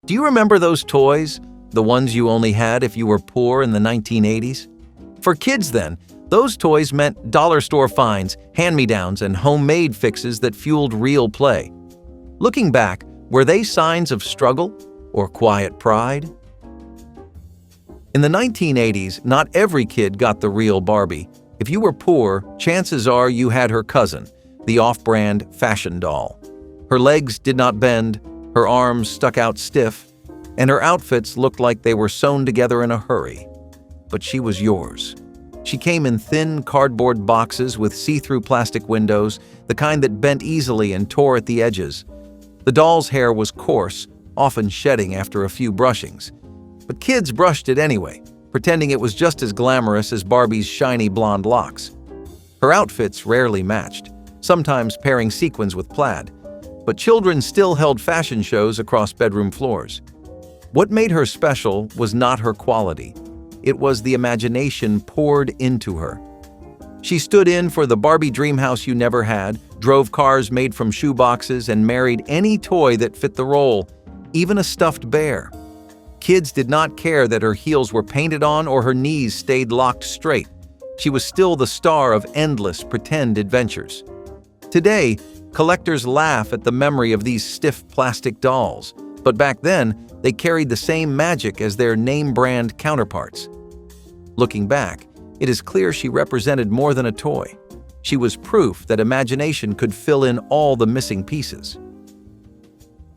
Do you remember those toys? The ones you only had if you were poor in the 1980s? For kids then, those toys meant dollar store finds, hand-me-downs, and homemade fixes that fueled real play. Looking back, were they signs of struggle or quiet pride? In the 1980s, not every kid got the real Barbie. If you were poor, chances are you had her cousin, the off-brand fashion doll. Her legs did not bend, her arms stuck out stiff, and her outfits looked like they were sewn together in a hurry. But she was yours. She came in thin cardboard boxes with see-through plastic windows, the kind that bent easily and tore at the edges. The doll's hair was coarse, often shedding after a few brushings. But kids brushed it anyway, pretending it was just as glamorous as Barbie's shiny blonde locks. Her outfits rarely matched, sometimes pairing sequins with plaid. But children still held fashion shows across bedroom floors. What made her special was not her quality. It was the imagination poured into her. She stood in for the Barbie dream house you never had, drove cars made from shoeboxes, and married any toy that fit the role, even a stuffed bear. Kids did not care that her heels were painted on or her knees stayed locked straight. She was still the star of endless pretend adventures. Today, collectors laugh at the memory of these stiff plastic dolls, but back then, they carried the same magic as their name-brand counterparts. Looking back, it is clear she represented more than a toy. She was proof that imagination could fill in all the missing pieces.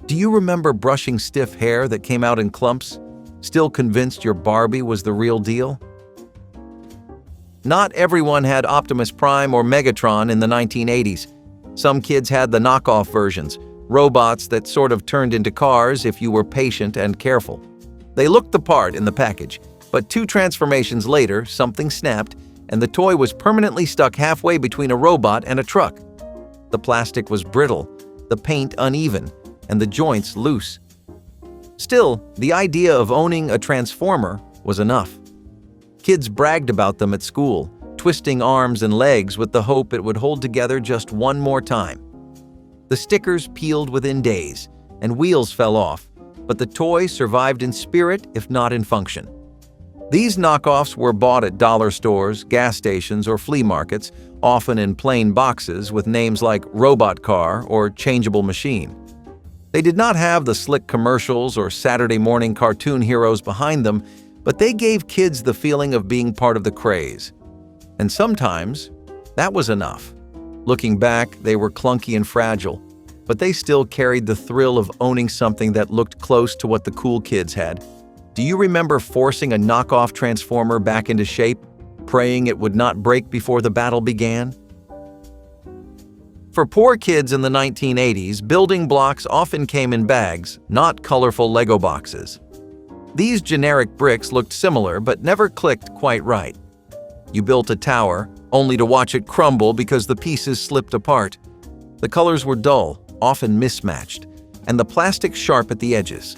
Do you remember brushing stiff hair that came out in clumps, still convinced your Barbie was the real deal? Not everyone had Optimus Prime or Megatron in the 1980s. Some kids had the knockoff versions, robots that sort of turned into cars if you were patient and careful. They looked the part in the package, but 2 transformations later, something snapped, and the toy was permanently stuck halfway between a robot and a truck. The plastic was brittle, the paint uneven, and the joints loose. Still, the idea of owning a transformer was enough. Kids bragged about them at school, twisting arms and legs with the hope it would hold together just one more time. The stickers peeled within days, and wheels fell off, but the toy survived in spirit if not in function. These knockoffs were bought at dollar stores, gas stations, or flea markets, often in plain boxes with names like Robot Car or Changeable Machine. They did not have the slick commercials or Saturday morning cartoon heroes behind them, but they gave kids the feeling of being part of the craze. And sometimes, that was enough. Looking back, they were clunky and fragile, but they still carried the thrill of owning something that looked close to what the cool kids had. Do you remember forcing a knockoff Transformer back into shape, praying it would not break before the battle began? For poor kids in the 1980s, building blocks often came in bags, not colorful Lego boxes. These generic bricks looked similar but never clicked quite right. You built a tower, only to watch it crumble because the pieces slipped apart. The colors were dull, often mismatched, and the plastic sharp at the edges.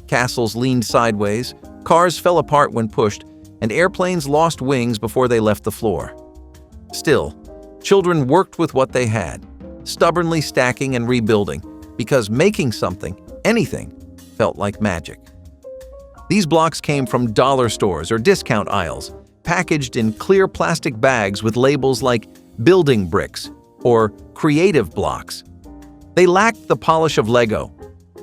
Castles leaned sideways, cars fell apart when pushed, and airplanes lost wings before they left the floor. Still, children worked with what they had, stubbornly stacking and rebuilding, because making something, anything, felt like magic. These blocks came from dollar stores or discount aisles, packaged in clear plastic bags with labels like building bricks or creative blocks. They lacked the polish of Lego,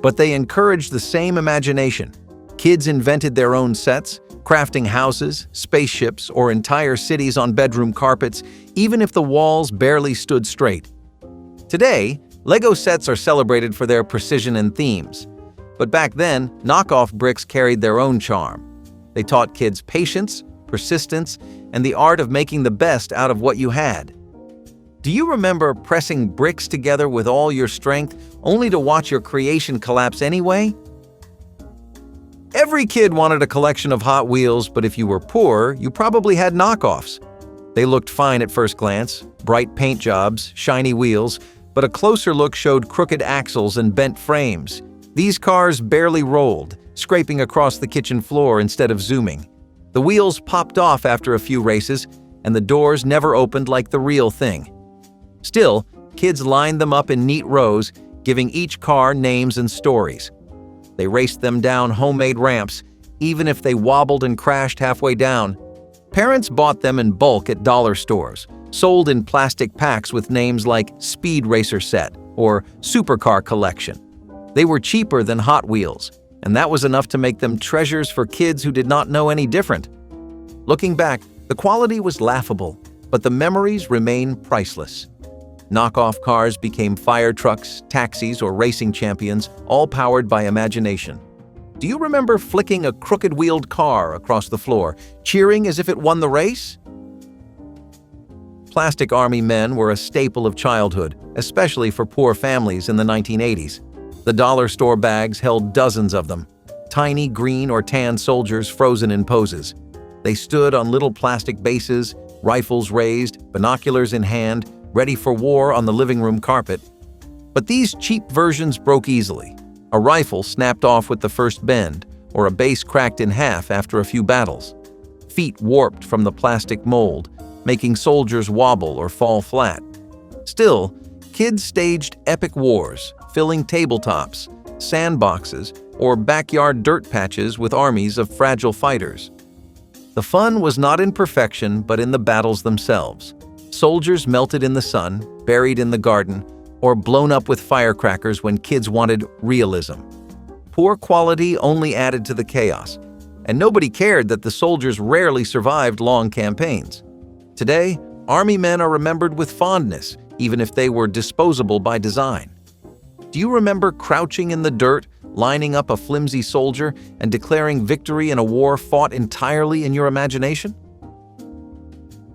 but they encouraged the same imagination. Kids invented their own sets, crafting houses, spaceships, or entire cities on bedroom carpets, even if the walls barely stood straight. Today, Lego sets are celebrated for their precision and themes. But back then, knockoff bricks carried their own charm. They taught kids patience, persistence, and the art of making the best out of what you had. Do you remember pressing bricks together with all your strength, only to watch your creation collapse anyway? Every kid wanted a collection of Hot Wheels, but if you were poor, you probably had knockoffs. They looked fine at first glance, bright paint jobs, shiny wheels, but a closer look showed crooked axles and bent frames. These cars barely rolled, scraping across the kitchen floor instead of zooming. The wheels popped off after a few races, and the doors never opened like the real thing. Still, kids lined them up in neat rows, giving each car names and stories. They raced them down homemade ramps, even if they wobbled and crashed halfway down. Parents bought them in bulk at dollar stores, sold in plastic packs with names like Speed Racer Set or Supercar Collection. They were cheaper than Hot Wheels, and that was enough to make them treasures for kids who did not know any different. Looking back, the quality was laughable, but the memories remain priceless. Knockoff cars became fire trucks, taxis, or racing champions, all powered by imagination. Do you remember flicking a crooked-wheeled car across the floor, cheering as if it won the race? Plastic army men were a staple of childhood, especially for poor families in the 1980s. The dollar store bags held dozens of them, tiny green or tan soldiers frozen in poses. They stood on little plastic bases, rifles raised, binoculars in hand, ready for war on the living room carpet. But these cheap versions broke easily. A rifle snapped off with the first bend, or a base cracked in half after a few battles. Feet warped from the plastic mold, making soldiers wobble or fall flat. Still, kids staged epic wars, filling tabletops, sandboxes, or backyard dirt patches with armies of fragile fighters. The fun was not in perfection, but in the battles themselves. Soldiers melted in the sun, buried in the garden, or blown up with firecrackers when kids wanted realism. Poor quality only added to the chaos, and nobody cared that the soldiers rarely survived long campaigns. Today, army men are remembered with fondness, even if they were disposable by design. Do you remember crouching in the dirt, lining up a flimsy soldier, and declaring victory in a war fought entirely in your imagination?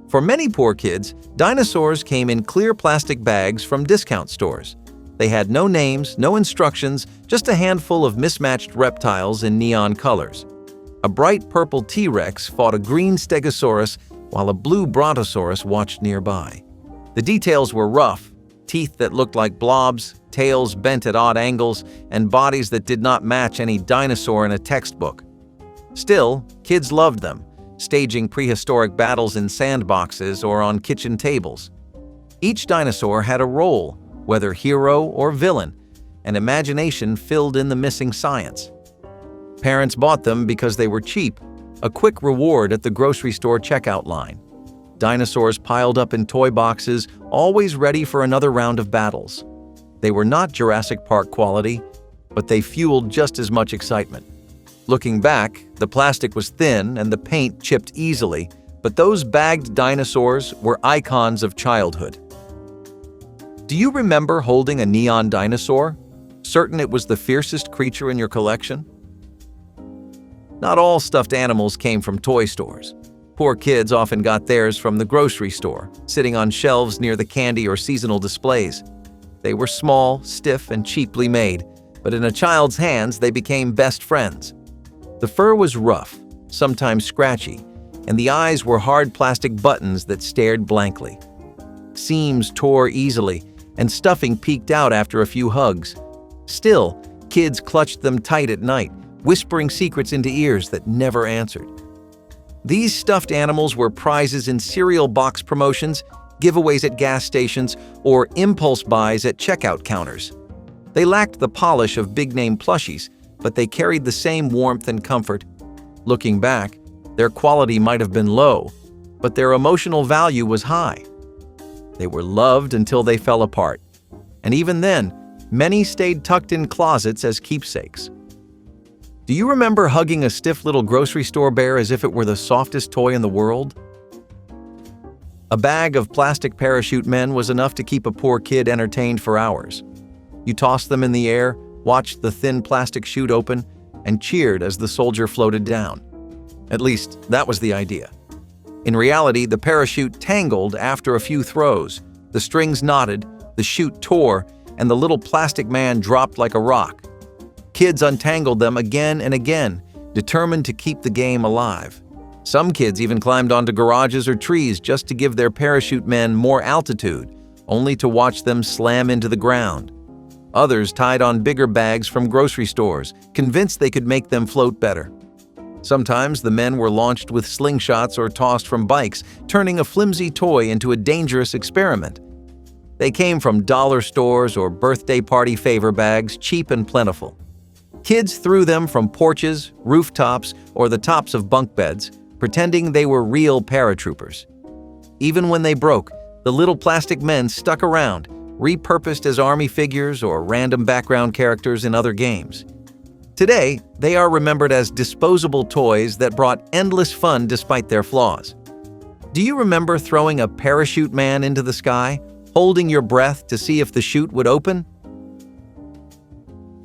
For many poor kids, dinosaurs came in clear plastic bags from discount stores. They had no names, no instructions, just a handful of mismatched reptiles in neon colors. A bright purple T-Rex fought a green Stegosaurus while a blue Brontosaurus watched nearby. The details were rough: teeth that looked like blobs, tails bent at odd angles, and bodies that did not match any dinosaur in a textbook. Still, kids loved them, staging prehistoric battles in sandboxes or on kitchen tables. Each dinosaur had a role, whether hero or villain, and imagination filled in the missing science. Parents bought them because they were cheap, a quick reward at the grocery store checkout line. Dinosaurs piled up in toy boxes, always ready for another round of battles. They were not Jurassic Park quality, but they fueled just as much excitement. Looking back, the plastic was thin and the paint chipped easily, but those bagged dinosaurs were icons of childhood. Do you remember holding a neon dinosaur, certain it was the fiercest creature in your collection? Not all stuffed animals came from toy stores. Poor kids often got theirs from the grocery store, sitting on shelves near the candy or seasonal displays. They were small, stiff, and cheaply made, but in a child's hands they became best friends. The fur was rough, sometimes scratchy, and the eyes were hard plastic buttons that stared blankly. Seams tore easily, and stuffing peeked out after a few hugs. Still, kids clutched them tight at night, whispering secrets into ears that never answered. These stuffed animals were prizes in cereal box promotions, giveaways at gas stations, or impulse buys at checkout counters. They lacked the polish of big-name plushies, but they carried the same warmth and comfort. Looking back, their quality might have been low, but their emotional value was high. They were loved until they fell apart, and even then, many stayed tucked in closets as keepsakes. Do you remember hugging a stiff little grocery store bear as if it were the softest toy in the world? A bag of plastic parachute men was enough to keep a poor kid entertained for hours. You tossed them in the air, watched the thin plastic chute open, and cheered as the soldier floated down. At least, that was the idea. In reality, the parachute tangled after a few throws. The strings knotted, the chute tore, and the little plastic man dropped like a rock. Kids untangled them again and again, determined to keep the game alive. Some kids even climbed onto garages or trees just to give their parachute men more altitude, only to watch them slam into the ground. Others tied on bigger bags from grocery stores, convinced they could make them float better. Sometimes the men were launched with slingshots or tossed from bikes, turning a flimsy toy into a dangerous experiment. They came from dollar stores or birthday party favor bags, cheap and plentiful. Kids threw them from porches, rooftops, or the tops of bunk beds, pretending they were real paratroopers. Even when they broke, the little plastic men stuck around, repurposed as army figures or random background characters in other games. Today, they are remembered as disposable toys that brought endless fun despite their flaws. Do you remember throwing a parachute man into the sky, holding your breath to see if the chute would open?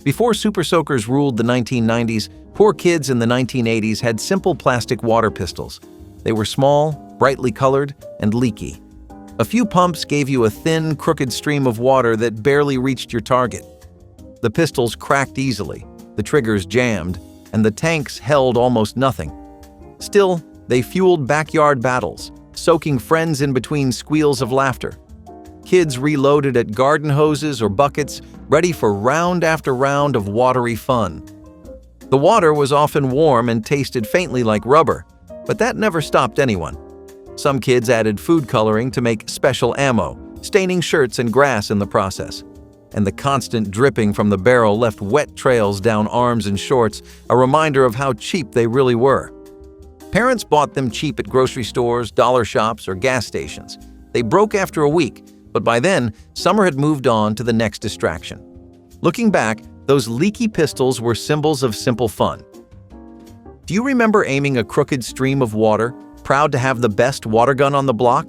Before Super Soakers ruled the 1990s, poor kids in the 1980s had simple plastic water pistols. They were small, brightly colored, and leaky. A few pumps gave you a thin, crooked stream of water that barely reached your target. The pistols cracked easily, the triggers jammed, and the tanks held almost nothing. Still, they fueled backyard battles, soaking friends in between squeals of laughter. Kids reloaded at garden hoses or buckets, ready for round after round of watery fun. The water was often warm and tasted faintly like rubber, but that never stopped anyone. Some kids added food coloring to make special ammo, staining shirts and grass in the process. And the constant dripping from the barrel left wet trails down arms and shorts, a reminder of how cheap they really were. Parents bought them cheap at grocery stores, dollar shops, or gas stations. They broke after a week, but by then, summer had moved on to the next distraction. Looking back, those leaky pistols were symbols of simple fun. Do you remember aiming a crooked stream of water, proud to have the best water gun on the block?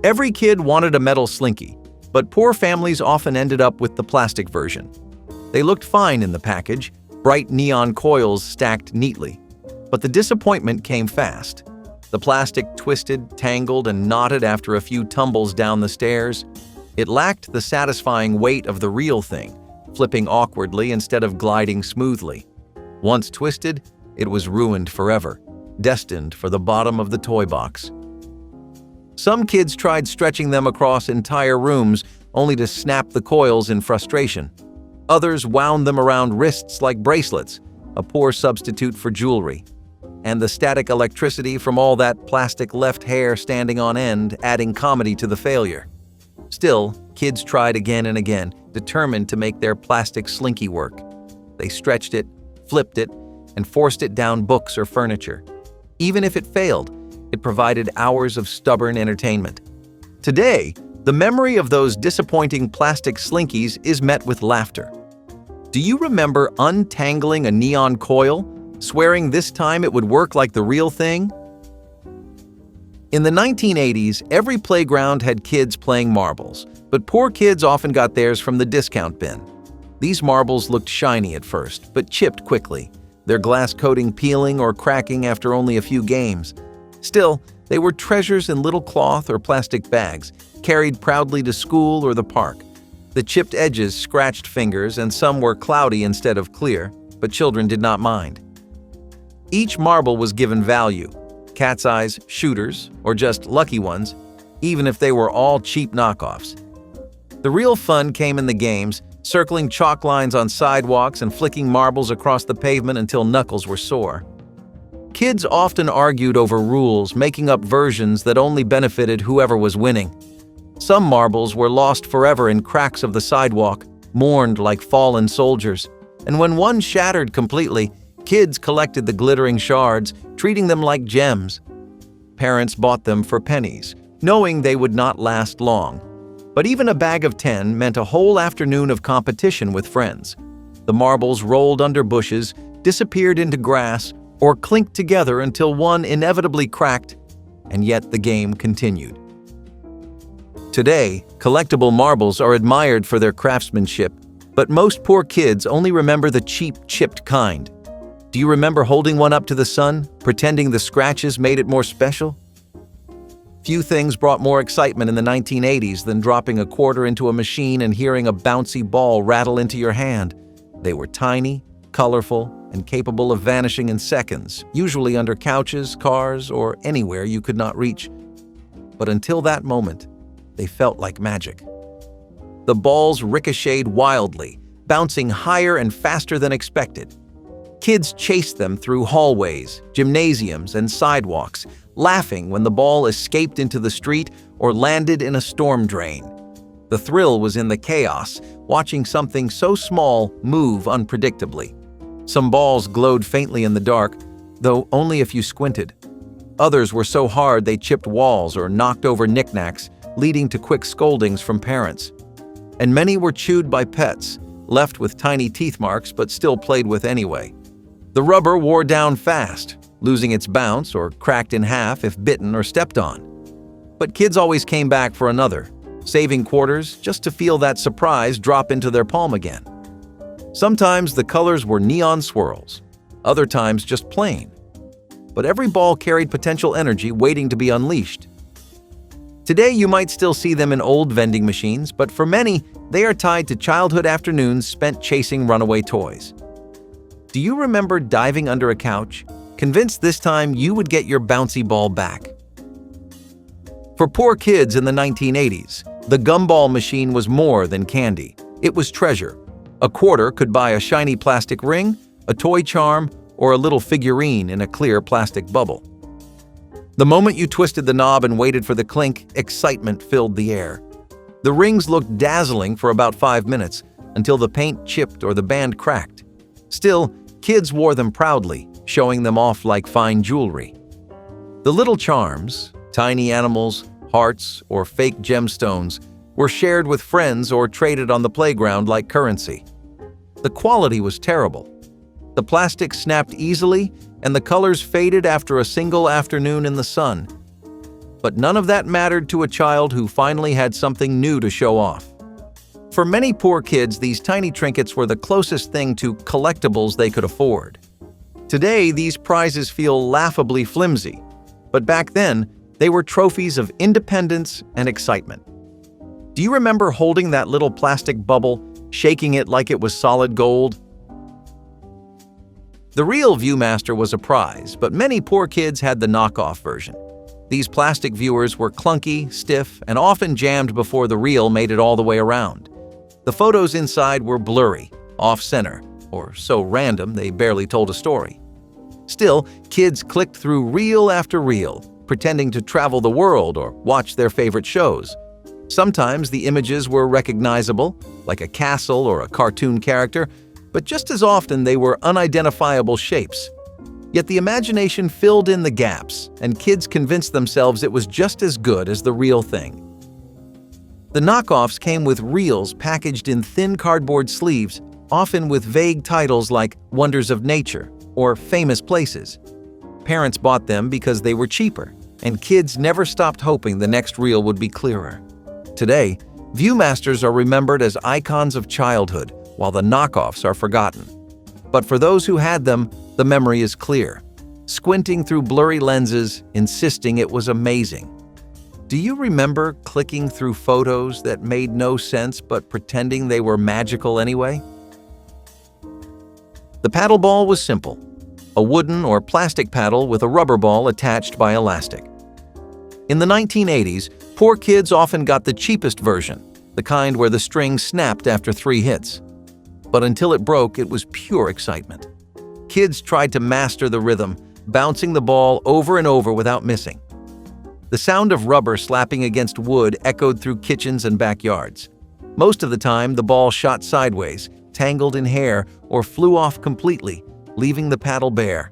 Every kid wanted a metal slinky, but poor families often ended up with the plastic version. They looked fine in the package, bright neon coils stacked neatly. But the disappointment came fast. The plastic twisted, tangled, and knotted after a few tumbles down the stairs. It lacked the satisfying weight of the real thing, flipping awkwardly instead of gliding smoothly. Once twisted, it was ruined forever, destined for the bottom of the toy box. Some kids tried stretching them across entire rooms only to snap the coils in frustration. Others wound them around wrists like bracelets, a poor substitute for jewelry. And the static electricity from all that plastic left hair standing on end, adding comedy to the failure. Still, kids tried again and again, determined to make their plastic slinky work. They stretched it, flipped it, and forced it down books or furniture. Even if it failed, it provided hours of stubborn entertainment. Today, the memory of those disappointing plastic slinkies is met with laughter. Do you remember untangling a neon coil, swearing this time it would work like the real thing? In the 1980s, every playground had kids playing marbles, but poor kids often got theirs from the discount bin. These marbles looked shiny at first, but chipped quickly, their glass coating peeling or cracking after only a few games. Still, they were treasures in little cloth or plastic bags, carried proudly to school or the park. The chipped edges scratched fingers, and some were cloudy instead of clear, but children did not mind. Each marble was given value, cat's eyes, shooters, or just lucky ones, even if they were all cheap knockoffs. The real fun came in the games, circling chalk lines on sidewalks and flicking marbles across the pavement until knuckles were sore. Kids often argued over rules, making up versions that only benefited whoever was winning. Some marbles were lost forever in cracks of the sidewalk, mourned like fallen soldiers, and when one shattered completely, kids collected the glittering shards, treating them like gems. Parents bought them for pennies, knowing they would not last long. But even a bag of 10 meant a whole afternoon of competition with friends. The marbles rolled under bushes, disappeared into grass, or clinked together until one inevitably cracked, and yet the game continued. Today, collectible marbles are admired for their craftsmanship, but most poor kids only remember the cheap, chipped kind. Do you remember holding one up to the sun, pretending the scratches made it more special? Few things brought more excitement in the 1980s than dropping a quarter into a machine and hearing a bouncy ball rattle into your hand. They were tiny, colorful, and capable of vanishing in seconds, usually under couches, cars, or anywhere you could not reach. But until that moment, they felt like magic. The balls ricocheted wildly, bouncing higher and faster than expected. Kids chased them through hallways, gymnasiums, and sidewalks, laughing when the ball escaped into the street or landed in a storm drain. The thrill was in the chaos, watching something so small move unpredictably. Some balls glowed faintly in the dark, though only if you squinted. Others were so hard they chipped walls or knocked over knickknacks, leading to quick scoldings from parents. And many were chewed by pets, left with tiny teeth marks but still played with anyway. The rubber wore down fast, losing its bounce or cracked in half if bitten or stepped on. But kids always came back for another, saving quarters just to feel that surprise drop into their palm again. Sometimes the colors were neon swirls, other times just plain. But every ball carried potential energy waiting to be unleashed. Today you might still see them in old vending machines, but for many, they are tied to childhood afternoons spent chasing runaway toys. Do you remember diving under a couch, convinced this time you would get your bouncy ball back? For poor kids in the 1980s, the gumball machine was more than candy. It was treasure. A quarter could buy a shiny plastic ring, a toy charm, or a little figurine in a clear plastic bubble. The moment you twisted the knob and waited for the clink, excitement filled the air. The rings looked dazzling for about 5 minutes, until the paint chipped or the band cracked. Still, kids wore them proudly, showing them off like fine jewelry. The little charms, tiny animals, hearts, or fake gemstones, were shared with friends or traded on the playground like currency. The quality was terrible. The plastic snapped easily, and the colors faded after a single afternoon in the sun. But none of that mattered to a child who finally had something new to show off. For many poor kids, these tiny trinkets were the closest thing to collectibles they could afford. Today, these prizes feel laughably flimsy, but back then, they were trophies of independence and excitement. Do you remember holding that little plastic bubble, shaking it like it was solid gold? The real Viewmaster was a prize, but many poor kids had the knockoff version. These plastic viewers were clunky, stiff, and often jammed before the reel made it all the way around. The photos inside were blurry, off-center, or so random they barely told a story. Still, kids clicked through reel after reel, pretending to travel the world or watch their favorite shows. Sometimes the images were recognizable, like a castle or a cartoon character, but just as often they were unidentifiable shapes. Yet the imagination filled in the gaps, and kids convinced themselves it was just as good as the real thing. The knockoffs came with reels packaged in thin cardboard sleeves, often with vague titles like Wonders of Nature or Famous Places. Parents bought them because they were cheaper, and kids never stopped hoping the next reel would be clearer. Today, Viewmasters are remembered as icons of childhood, while the knockoffs are forgotten. But for those who had them, the memory is clear, squinting through blurry lenses, insisting it was amazing. Do you remember clicking through photos that made no sense but pretending they were magical anyway? The paddle ball was simple, a wooden or plastic paddle with a rubber ball attached by elastic. In the 1980s, poor kids often got the cheapest version, the kind where the string snapped after 3 hits. But until it broke, it was pure excitement. Kids tried to master the rhythm, bouncing the ball over and over without missing. The sound of rubber slapping against wood echoed through kitchens and backyards. Most of the time, the ball shot sideways, tangled in hair, or flew off completely, leaving the paddle bare.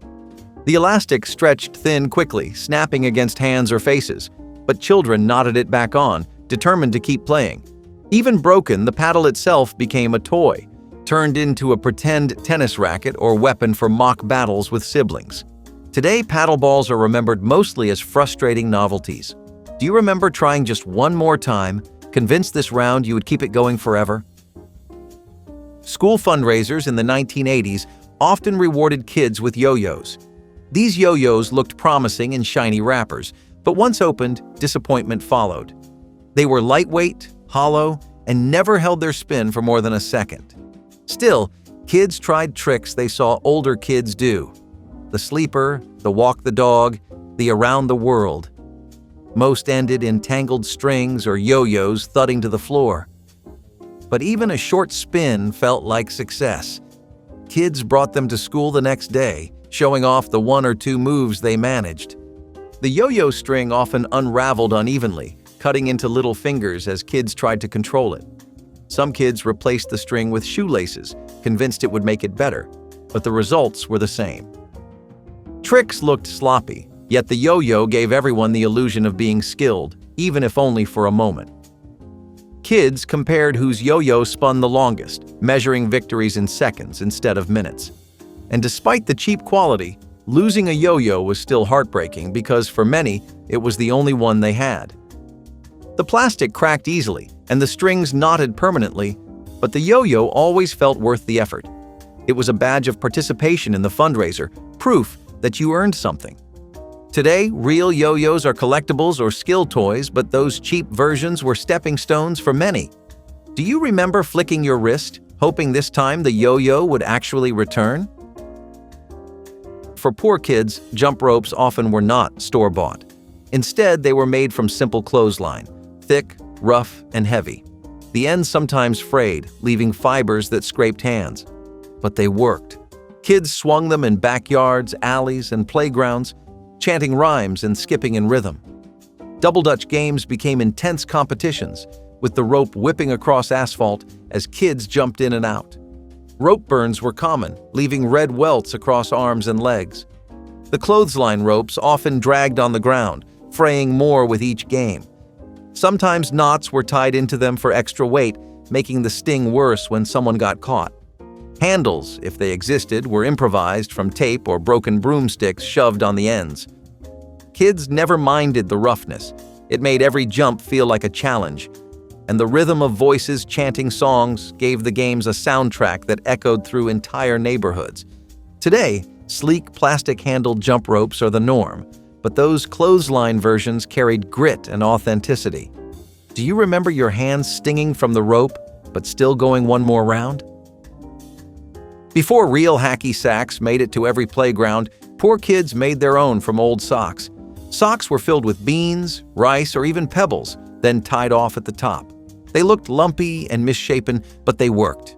The elastic stretched thin quickly, snapping against hands or faces, but children knotted it back on, determined to keep playing. Even broken, the paddle itself became a toy, turned into a pretend tennis racket or weapon for mock battles with siblings. Today, paddle balls are remembered mostly as frustrating novelties. Do you remember trying just one more time, convinced this round you would keep it going forever? School fundraisers in the 1980s often rewarded kids with yo-yos. These yo-yos looked promising in shiny wrappers, but once opened, disappointment followed. They were lightweight, hollow, and never held their spin for more than a second. Still, kids tried tricks they saw older kids do. The sleeper, the walk the dog, the around the world. Most ended in tangled strings or yo-yos thudding to the floor. But even a short spin felt like success. Kids brought them to school the next day, showing off the 1 or 2 moves they managed. The yo-yo string often unraveled unevenly, cutting into little fingers as kids tried to control it. Some kids replaced the string with shoelaces, convinced it would make it better, but the results were the same. Tricks looked sloppy, yet the yo-yo gave everyone the illusion of being skilled, even if only for a moment. Kids compared whose yo-yo spun the longest, measuring victories in seconds instead of minutes. And despite the cheap quality, losing a yo-yo was still heartbreaking because for many, it was the only one they had. The plastic cracked easily, and the strings knotted permanently, but the yo-yo always felt worth the effort. It was a badge of participation in the fundraiser, proof that you earned something. Today, real yo-yos are collectibles or skill toys, but those cheap versions were stepping stones for many. Do you remember flicking your wrist, hoping this time the yo-yo would actually return? For poor kids, jump ropes often were not store-bought. Instead, they were made from simple clothesline, thick, rough, and heavy. The ends sometimes frayed, leaving fibers that scraped hands. But they worked. Kids swung them in backyards, alleys, and playgrounds, chanting rhymes and skipping in rhythm. Double Dutch games became intense competitions, with the rope whipping across asphalt as kids jumped in and out. Rope burns were common, leaving red welts across arms and legs. The clothesline ropes often dragged on the ground, fraying more with each game. Sometimes knots were tied into them for extra weight, making the sting worse when someone got caught. Handles, if they existed, were improvised from tape or broken broomsticks shoved on the ends. Kids never minded the roughness. It made every jump feel like a challenge. And the rhythm of voices chanting songs gave the games a soundtrack that echoed through entire neighborhoods. Today, sleek plastic-handled jump ropes are the norm, but those clothesline versions carried grit and authenticity. Do you remember your hands stinging from the rope, but still going one more round? Before real hacky sacks made it to every playground, poor kids made their own from old socks. Socks were filled with beans, rice, or even pebbles, then tied off at the top. They looked lumpy and misshapen, but they worked.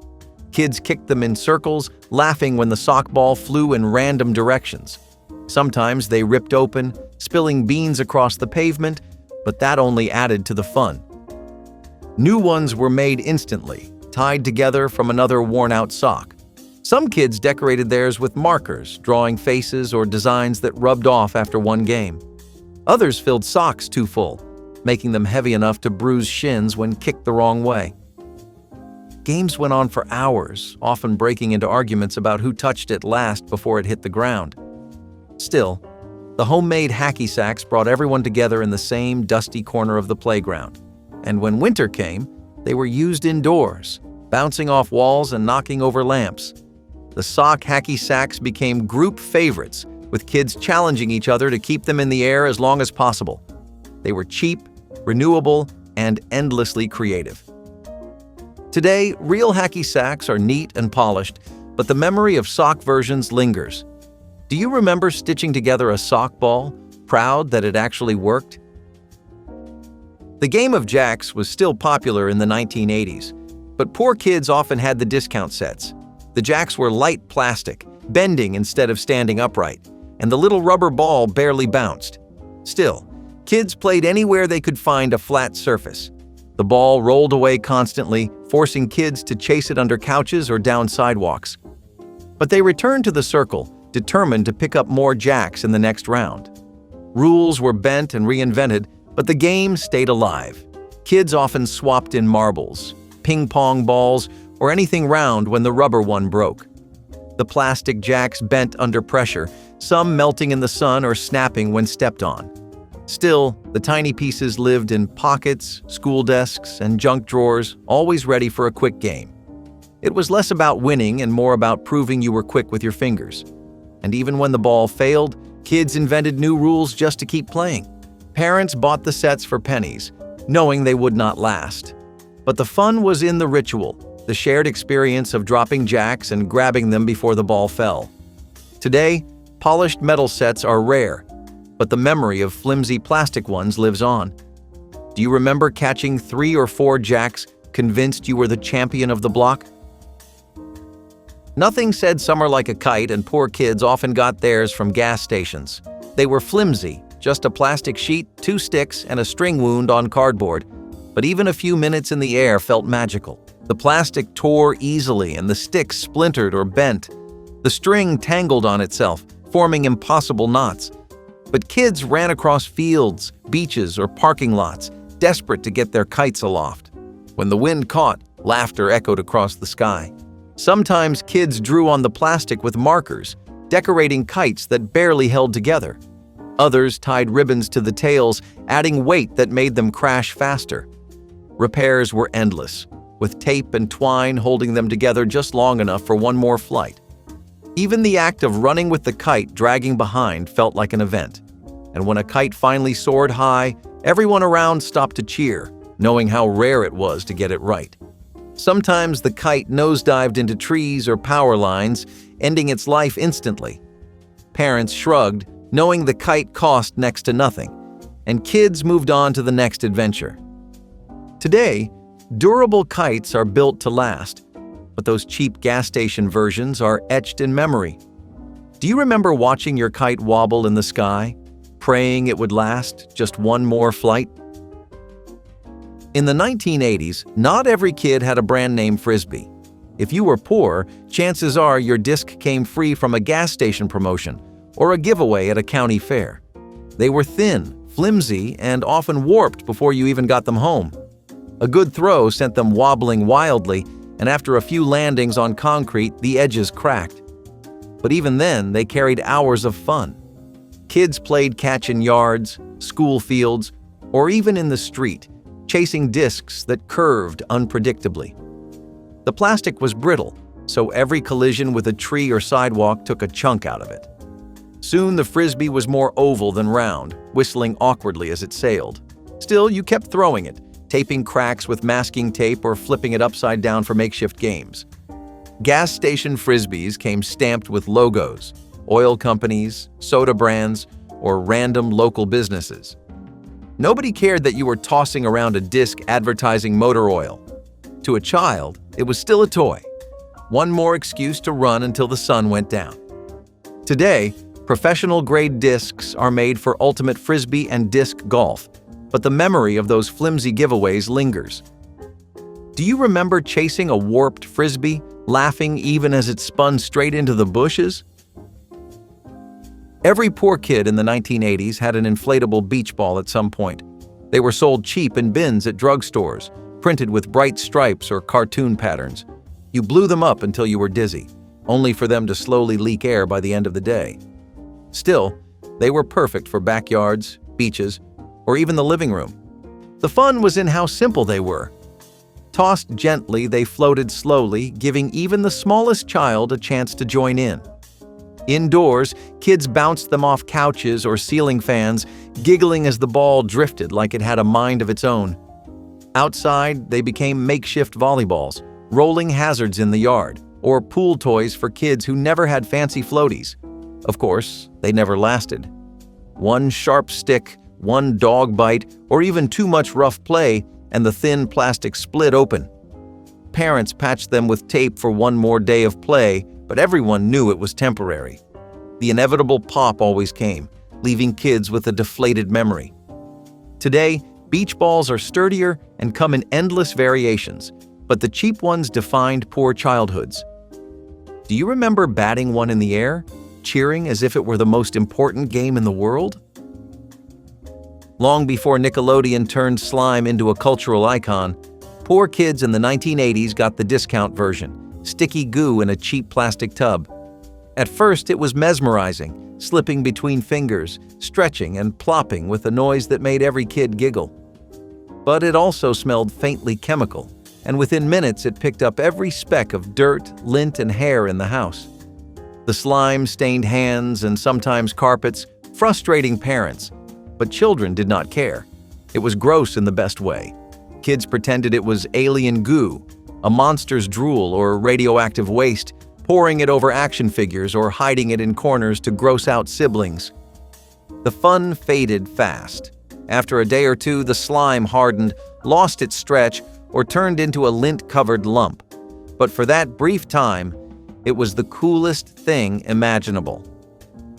Kids kicked them in circles, laughing when the sock ball flew in random directions. Sometimes they ripped open, spilling beans across the pavement, but that only added to the fun. New ones were made instantly, tied together from another worn-out sock. Some kids decorated theirs with markers, drawing faces or designs that rubbed off after one game. Others filled socks too full, making them heavy enough to bruise shins when kicked the wrong way. Games went on for hours, often breaking into arguments about who touched it last before it hit the ground. Still, the homemade hacky sacks brought everyone together in the same dusty corner of the playground. And when winter came, they were used indoors, bouncing off walls and knocking over lamps. The sock hacky sacks became group favorites, with kids challenging each other to keep them in the air as long as possible. They were cheap, renewable, and endlessly creative. Today, real hacky sacks are neat and polished, but the memory of sock versions lingers. Do you remember stitching together a sock ball, proud that it actually worked? The game of jacks was still popular in the 1980s, but poor kids often had the discount sets. The jacks were light plastic, bending instead of standing upright, and the little rubber ball barely bounced. Still, kids played anywhere they could find a flat surface. The ball rolled away constantly, forcing kids to chase it under couches or down sidewalks. But they returned to the circle, determined to pick up more jacks in the next round. Rules were bent and reinvented, but the game stayed alive. Kids often swapped in marbles, ping pong balls, or anything round when the rubber one broke. The plastic jacks bent under pressure, some melting in the sun or snapping when stepped on. Still, the tiny pieces lived in pockets, school desks, and junk drawers, always ready for a quick game. It was less about winning and more about proving you were quick with your fingers. And even when the ball failed, kids invented new rules just to keep playing. Parents bought the sets for pennies, knowing they would not last. But the fun was in the ritual, the shared experience of dropping jacks and grabbing them before the ball fell. Today, polished metal sets are rare, but the memory of flimsy plastic ones lives on. Do you remember catching 3 or 4 jacks, convinced you were the champion of the block? Nothing said summer like a kite, and poor kids often got theirs from gas stations. They were flimsy, Just a plastic sheet, 2 sticks, and a string wound on cardboard. But even a few minutes in the air felt magical. The plastic tore easily and the sticks splintered or bent. The string tangled on itself, forming impossible knots. But kids ran across fields, beaches, or parking lots, desperate to get their kites aloft. When the wind caught, laughter echoed across the sky. Sometimes kids drew on the plastic with markers, decorating kites that barely held together. Others tied ribbons to the tails, adding weight that made them crash faster. Repairs were endless, with tape and twine holding them together just long enough for one more flight. Even the act of running with the kite dragging behind felt like an event. And when a kite finally soared high, everyone around stopped to cheer, knowing how rare it was to get it right. Sometimes the kite nosedived into trees or power lines, ending its life instantly. Parents shrugged, knowing the kite cost next to nothing, and kids moved on to the next adventure. Today, durable kites are built to last, but those cheap gas station versions are etched in memory. Do you remember watching your kite wobble in the sky, praying it would last just one more flight? In the 1980s, not every kid had a brand name Frisbee. If you were poor, chances are your disc came free from a gas station promotion or a giveaway at a county fair. They were thin, flimsy, and often warped before you even got them home. A good throw sent them wobbling wildly, and after a few landings on concrete, the edges cracked. But even then, they carried hours of fun. Kids played catch in yards, school fields, or even in the street, chasing discs that curved unpredictably. The plastic was brittle, so every collision with a tree or sidewalk took a chunk out of it. Soon the Frisbee was more oval than round, whistling awkwardly as it sailed. Still, you kept throwing it, taping cracks with masking tape or flipping it upside down for makeshift games. Gas station Frisbees came stamped with logos, oil companies, soda brands, or random local businesses. Nobody cared that you were tossing around a disc advertising motor oil. To a child, it was still a toy. One more excuse to run until the sun went down. Today, professional-grade discs are made for ultimate Frisbee and disc golf, but the memory of those flimsy giveaways lingers. Do you remember chasing a warped Frisbee, laughing even as it spun straight into the bushes? Every poor kid in the 1980s had an inflatable beach ball at some point. They were sold cheap in bins at drugstores, printed with bright stripes or cartoon patterns. You blew them up until you were dizzy, only for them to slowly leak air by the end of the day. Still, they were perfect for backyards, beaches, or even the living room. The fun was in how simple they were. Tossed gently, they floated slowly, giving even the smallest child a chance to join in. Indoors, kids bounced them off couches or ceiling fans, giggling as the ball drifted like it had a mind of its own. Outside, they became makeshift volleyballs, rolling hazards in the yard, or pool toys for kids who never had fancy floaties. Of course, they never lasted. One sharp stick, one dog bite, or even too much rough play, and the thin plastic split open. Parents patched them with tape for one more day of play, but everyone knew it was temporary. The inevitable pop always came, leaving kids with a deflated memory. Today, beach balls are sturdier and come in endless variations, but the cheap ones defined poor childhoods. Do you remember batting one in the air, cheering as if it were the most important game in the world? Long before Nickelodeon turned slime into a cultural icon, poor kids in the 1980s got the discount version, sticky goo in a cheap plastic tub. At first, it was mesmerizing, slipping between fingers, stretching and plopping with a noise that made every kid giggle. But it also smelled faintly chemical, and within minutes it picked up every speck of dirt, lint, and hair in the house. The slime stained hands and sometimes carpets, frustrating parents, but children did not care. It was gross in the best way. Kids pretended it was alien goo, a monster's drool or radioactive waste, pouring it over action figures or hiding it in corners to gross out siblings. The fun faded fast. After a day or two, the slime hardened, lost its stretch, or turned into a lint-covered lump. But for that brief time, it was the coolest thing imaginable.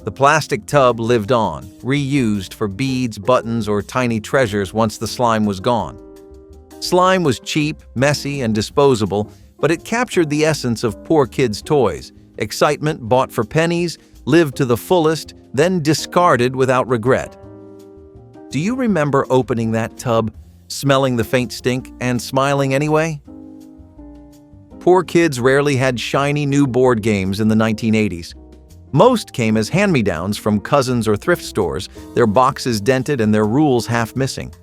The plastic tub lived on, reused for beads, buttons, or tiny treasures once the slime was gone. Slime was cheap, messy, and disposable, but it captured the essence of poor kids' toys. Excitement bought for pennies, lived to the fullest, then discarded without regret. Do you remember opening that tub, smelling the faint stink, and smiling anyway? Poor kids rarely had shiny new board games in the 1980s. Most came as hand-me-downs from cousins or thrift stores, their boxes dented and their rules half missing.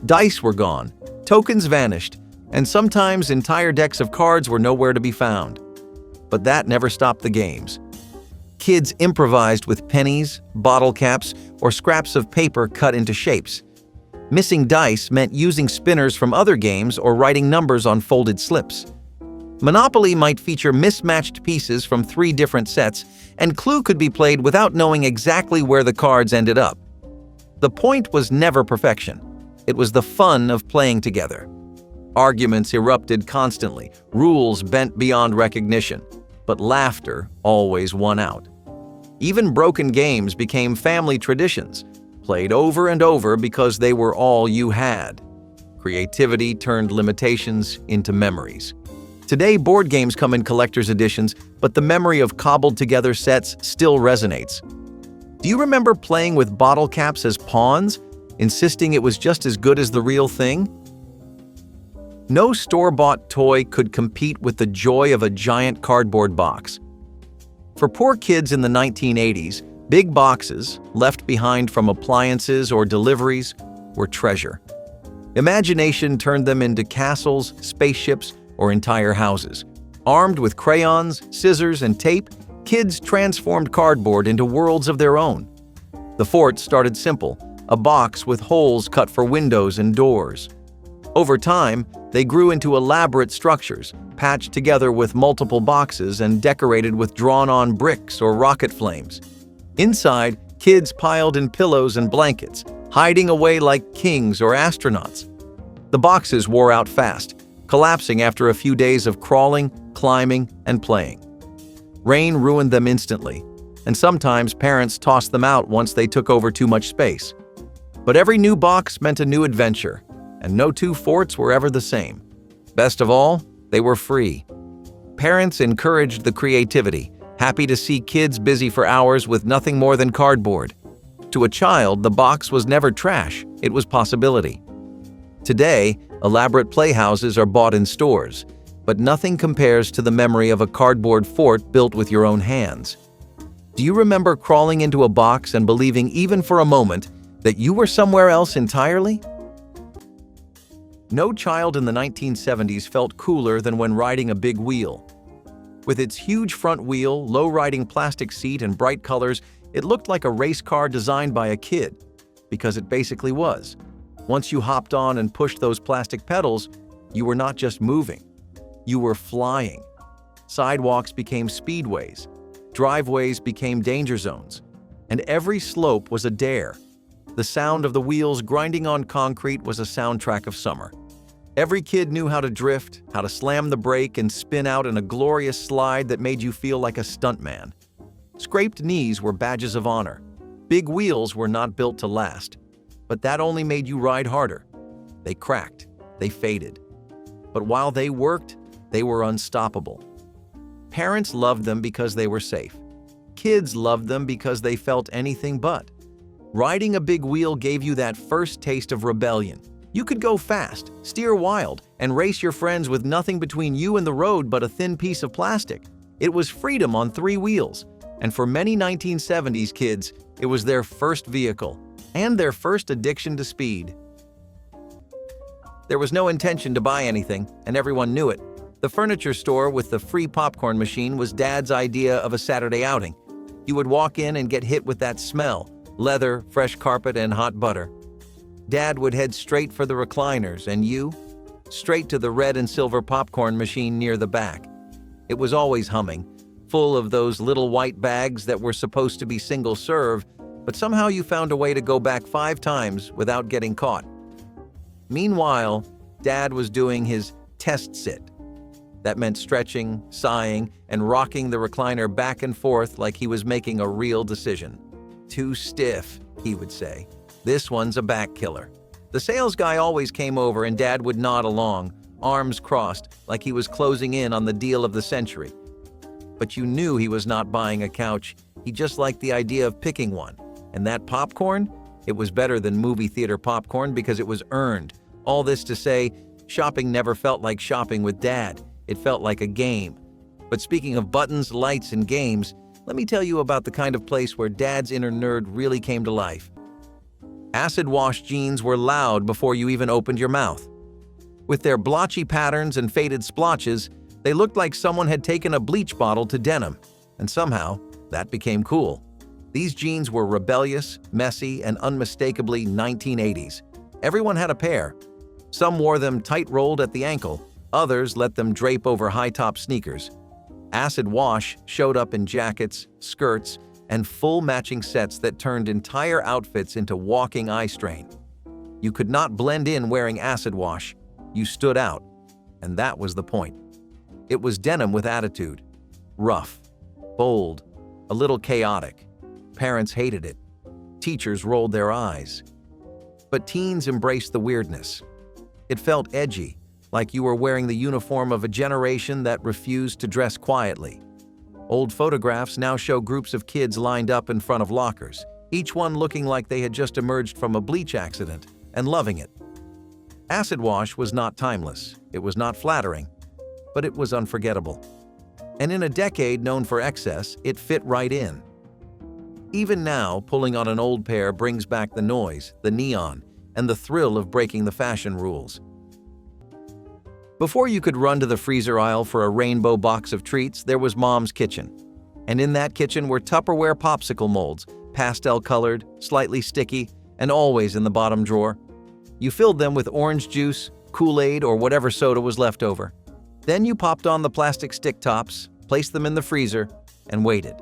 Dice were gone, tokens vanished, and sometimes entire decks of cards were nowhere to be found. But that never stopped the games. Kids improvised with pennies, bottle caps, or scraps of paper cut into shapes. Missing dice meant using spinners from other games or writing numbers on folded slips. Monopoly might feature mismatched pieces from 3 different sets, and Clue could be played without knowing exactly where the cards ended up. The point was never perfection. It was the fun of playing together. Arguments erupted constantly, rules bent beyond recognition, but laughter always won out. Even broken games became family traditions, played over and over because they were all you had. Creativity turned limitations into memories. Today, board games come in collector's editions, but the memory of cobbled-together sets still resonates. Do you remember playing with bottle caps as pawns, insisting it was just as good as the real thing? No store-bought toy could compete with the joy of a giant cardboard box. For poor kids in the 1980s, big boxes, left behind from appliances or deliveries, were treasure. Imagination turned them into castles, spaceships, or entire houses. Armed with crayons, scissors, and tape, kids transformed cardboard into worlds of their own. The fort started simple, a box with holes cut for windows and doors. Over time, they grew into elaborate structures, patched together with multiple boxes and decorated with drawn-on bricks or rocket flames. Inside, kids piled in pillows and blankets, hiding away like kings or astronauts. The boxes wore out fast, collapsing after a few days of crawling, climbing, and playing. Rain ruined them instantly, and sometimes parents tossed them out once they took over too much space. But every new box meant a new adventure, and no 2 forts were ever the same. Best of all, they were free. Parents encouraged the creativity, happy to see kids busy for hours with nothing more than cardboard. To a child, the box was never trash, it was possibility. Today, elaborate playhouses are bought in stores, but nothing compares to the memory of a cardboard fort built with your own hands. Do you remember crawling into a box and believing even for a moment that you were somewhere else entirely? No child in the 1970s felt cooler than when riding a big wheel. With its huge front wheel, low-riding plastic seat, and bright colors, it looked like a race car designed by a kid, because it basically was. Once you hopped on and pushed those plastic pedals, you were not just moving, you were flying. Sidewalks became speedways, driveways became danger zones, and every slope was a dare. The sound of the wheels grinding on concrete was a soundtrack of summer. Every kid knew how to drift, how to slam the brake and spin out in a glorious slide that made you feel like a stuntman. Scraped knees were badges of honor. Big wheels were not built to last, but that only made you ride harder. They cracked, they faded. But while they worked, they were unstoppable. Parents loved them because they were safe. Kids loved them because they felt anything but. Riding a big wheel gave you that first taste of rebellion. You could go fast, steer wild, and race your friends with nothing between you and the road but a thin piece of plastic. It was freedom on 3 wheels, and for many 1970s kids, it was their first vehicle and their first addiction to speed. There was no intention to buy anything, and everyone knew it. The furniture store with the free popcorn machine was Dad's idea of a Saturday outing. You would walk in and get hit with that smell, leather, fresh carpet, and hot butter. Dad would head straight for the recliners, and you? Straight to the red and silver popcorn machine near the back. It was always humming, full of those little white bags that were supposed to be single-serve, but somehow you found a way to go back 5 times without getting caught. Meanwhile, Dad was doing his test sit. That meant stretching, sighing, and rocking the recliner back and forth like he was making a real decision. "Too stiff," he would say. "This one's a back killer." The sales guy always came over and Dad would nod along, arms crossed, like he was closing in on the deal of the century. But you knew he was not buying a couch, he just liked the idea of picking one. And that popcorn? It was better than movie theater popcorn because it was earned. All this to say, shopping never felt like shopping with Dad. It felt like a game. But speaking of buttons, lights, and games, let me tell you about the kind of place where Dad's inner nerd really came to life. Acid wash jeans were loud before you even opened your mouth. With their blotchy patterns and faded splotches, they looked like someone had taken a bleach bottle to denim, and somehow, that became cool. These jeans were rebellious, messy, and unmistakably 1980s. Everyone had a pair. Some wore them tight-rolled at the ankle, others let them drape over high-top sneakers. Acid wash showed up in jackets, skirts, and full matching sets that turned entire outfits into walking eye strain. You could not blend in wearing acid wash. You stood out, and that was the point. It was denim with attitude. Rough, bold, a little chaotic. Parents hated it. Teachers rolled their eyes. But teens embraced the weirdness. It felt edgy, like you were wearing the uniform of a generation that refused to dress quietly. Old photographs now show groups of kids lined up in front of lockers, each one looking like they had just emerged from a bleach accident and loving it. Acid wash was not timeless, it was not flattering, but it was unforgettable. And in a decade known for excess, it fit right in. Even now, pulling on an old pair brings back the noise, the neon, and the thrill of breaking the fashion rules. Before you could run to the freezer aisle for a rainbow box of treats, there was Mom's kitchen. And in that kitchen were Tupperware popsicle molds, pastel-colored, slightly sticky, and always in the bottom drawer. You filled them with orange juice, Kool-Aid, or whatever soda was left over. Then you popped on the plastic stick tops, placed them in the freezer, and waited.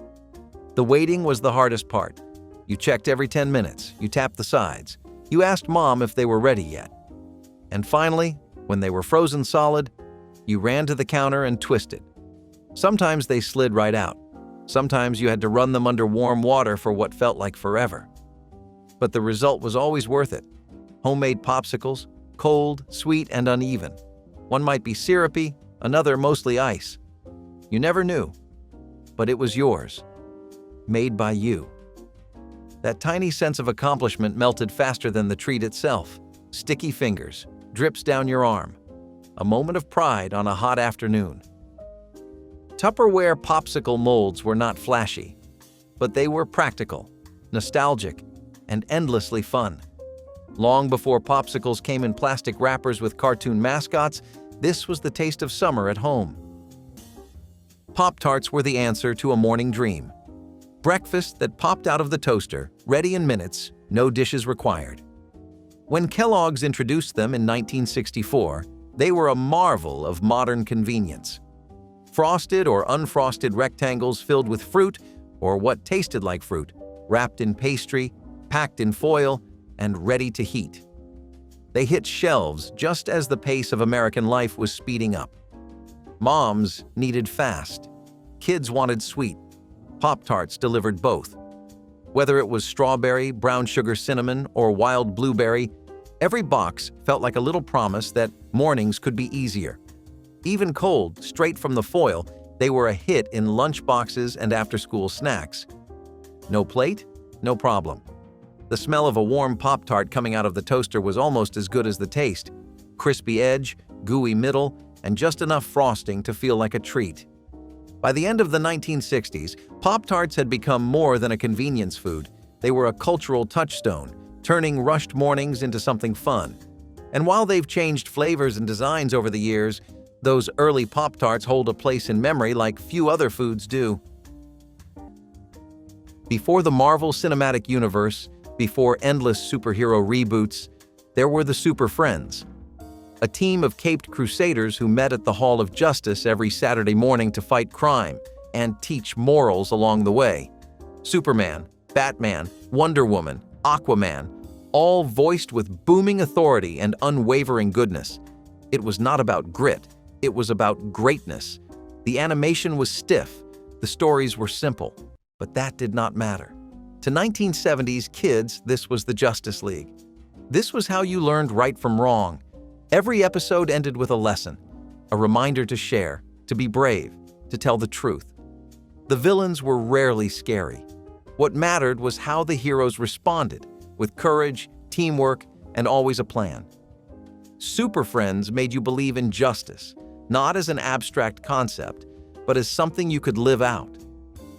The waiting was the hardest part. You checked every 10 minutes, you tapped the sides, you asked Mom if they were ready yet. And finally, when they were frozen solid, you ran to the counter and twisted. Sometimes they slid right out. Sometimes you had to run them under warm water for what felt like forever. But the result was always worth it. Homemade popsicles, cold, sweet, and uneven. One might be syrupy, another mostly ice. You never knew, but it was yours. Made by you. That tiny sense of accomplishment melted faster than the treat itself. Sticky fingers, drips down your arm. A moment of pride on a hot afternoon. Tupperware popsicle molds were not flashy, but they were practical, nostalgic, and endlessly fun. Long before popsicles came in plastic wrappers with cartoon mascots, this was the taste of summer at home. Pop-Tarts were the answer to a morning dream. Breakfast that popped out of the toaster, ready in minutes, no dishes required. When Kellogg's introduced them in 1964, they were a marvel of modern convenience. Frosted or unfrosted rectangles filled with fruit, or what tasted like fruit, wrapped in pastry, packed in foil, and ready to heat. They hit shelves just as the pace of American life was speeding up. Moms needed fast. Kids wanted sweet. Pop-Tarts delivered both. Whether it was strawberry, brown sugar cinnamon, or wild blueberry, every box felt like a little promise that mornings could be easier. Even cold, straight from the foil, they were a hit in lunch boxes and after-school snacks. No plate? No problem. The smell of a warm Pop-Tart coming out of the toaster was almost as good as the taste. Crispy edge, gooey middle, and just enough frosting to feel like a treat. By the end of the 1960s, Pop-Tarts had become more than a convenience food. They were a cultural touchstone, turning rushed mornings into something fun. And while they've changed flavors and designs over the years, those early Pop-Tarts hold a place in memory like few other foods do. Before the Marvel Cinematic Universe, before endless superhero reboots, there were the Super Friends. A team of caped crusaders who met at the Hall of Justice every Saturday morning to fight crime and teach morals along the way. Superman, Batman, Wonder Woman, Aquaman, all voiced with booming authority and unwavering goodness. It was not about grit, It was about greatness. The animation was stiff, the stories were simple, but that did not matter. To 1970s kids, this was the Justice League. This was how you learned right from wrong. Every episode ended with a lesson, a reminder to share, to be brave, to tell the truth. The villains were rarely scary. What mattered was how the heroes responded, with courage, teamwork, and always a plan. Super Friends made you believe in justice, not as an abstract concept, but as something you could live out.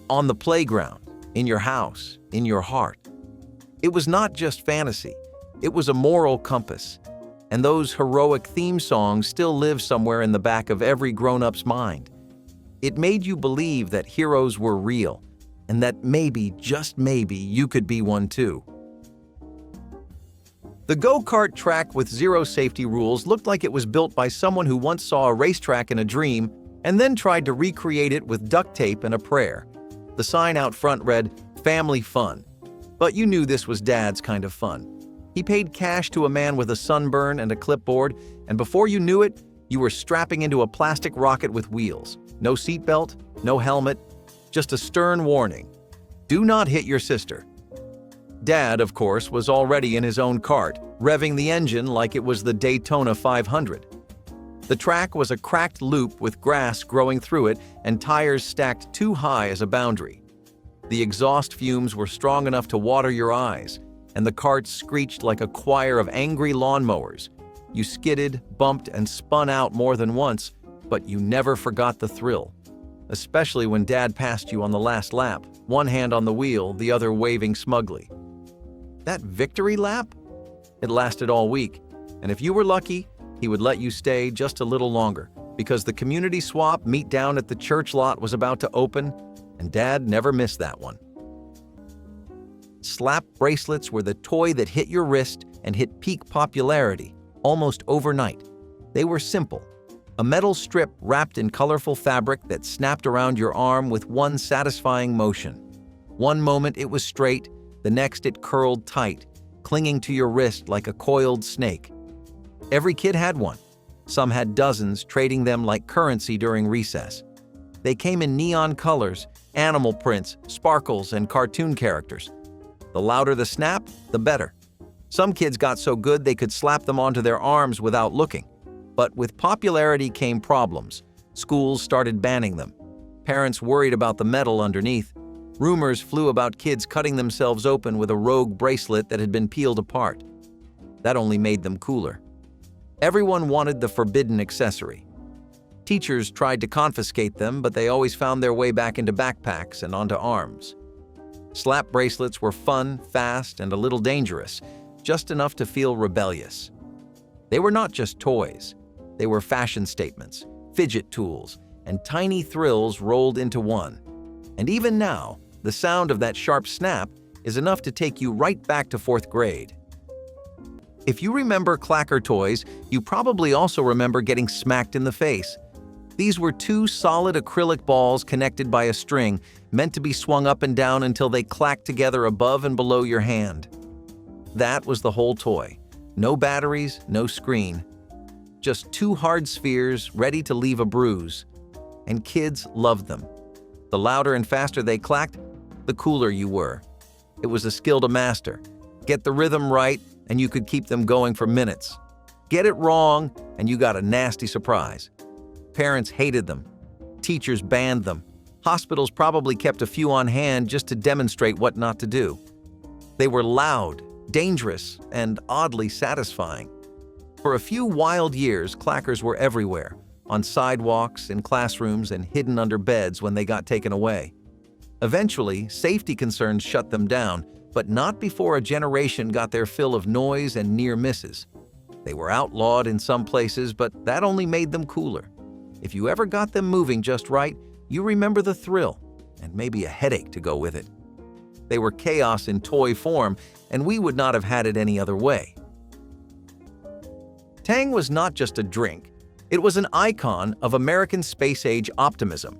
On the playground, in your house, in your heart. It was not just fantasy, it was a moral compass. And those heroic theme songs still live somewhere in the back of every grown-up's mind. It made you believe that heroes were real, and that maybe, just maybe, you could be one too. The go-kart track with zero safety rules looked like it was built by someone who once saw a racetrack in a dream and then tried to recreate it with duct tape and a prayer. The sign out front read, "Family Fun." But you knew this was Dad's kind of fun. He paid cash to a man with a sunburn and a clipboard, and before you knew it, you were strapping into a plastic rocket with wheels. No seatbelt, no helmet, just a stern warning. Do not hit your sister. Dad, of course, was already in his own kart, revving the engine like it was the Daytona 500. The track was a cracked loop with grass growing through it and tires stacked too high as a boundary. The exhaust fumes were strong enough to water your eyes, and the kart screeched like a choir of angry lawnmowers. You skidded, bumped, and spun out more than once, but you never forgot the thrill, especially when Dad passed you on the last lap, one hand on the wheel, the other waving smugly. That victory lap? It lasted all week, and if you were lucky, he would let you stay just a little longer, because the community swap meet down at the church lot was about to open, and Dad never missed that one. Slap bracelets were the toy that hit your wrist and hit peak popularity, almost overnight. They were simple. A metal strip wrapped in colorful fabric that snapped around your arm with one satisfying motion. One moment it was straight, the next it curled tight, clinging to your wrist like a coiled snake. Every kid had one. Some had dozens, trading them like currency during recess. They came in neon colors, animal prints, sparkles, and cartoon characters. The louder the snap, the better. Some kids got so good they could slap them onto their arms without looking. But with popularity came problems. Schools started banning them. Parents worried about the metal underneath. Rumors flew about kids cutting themselves open with a rogue bracelet that had been peeled apart. That only made them cooler. Everyone wanted the forbidden accessory. Teachers tried to confiscate them, but they always found their way back into backpacks and onto arms. Slap bracelets were fun, fast, and a little dangerous, just enough to feel rebellious. They were not just toys. They were fashion statements, fidget tools, and tiny thrills rolled into one. And even now, the sound of that sharp snap is enough to take you right back to 4th grade. If you remember clacker toys, you probably also remember getting smacked in the face. These were two solid acrylic balls connected by a string, meant to be swung up and down until they clacked together above and below your hand. That was the whole toy. No batteries, no screen. Just two hard spheres ready to leave a bruise. And kids loved them. The louder and faster they clacked, the cooler you were. It was a skill to master. Get the rhythm right, and you could keep them going for minutes. Get it wrong, and you got a nasty surprise. Parents hated them. Teachers banned them. Hospitals probably kept a few on hand just to demonstrate what not to do. They were loud, dangerous, and oddly satisfying. For a few wild years, clackers were everywhere, on sidewalks, in classrooms, and hidden under beds when they got taken away. Eventually, safety concerns shut them down, but not before a generation got their fill of noise and near misses. They were outlawed in some places, but that only made them cooler. If you ever got them moving just right, you remember the thrill, and maybe a headache to go with it. They were chaos in toy form, and we would not have had it any other way. Tang was not just a drink. It was an icon of American space-age optimism.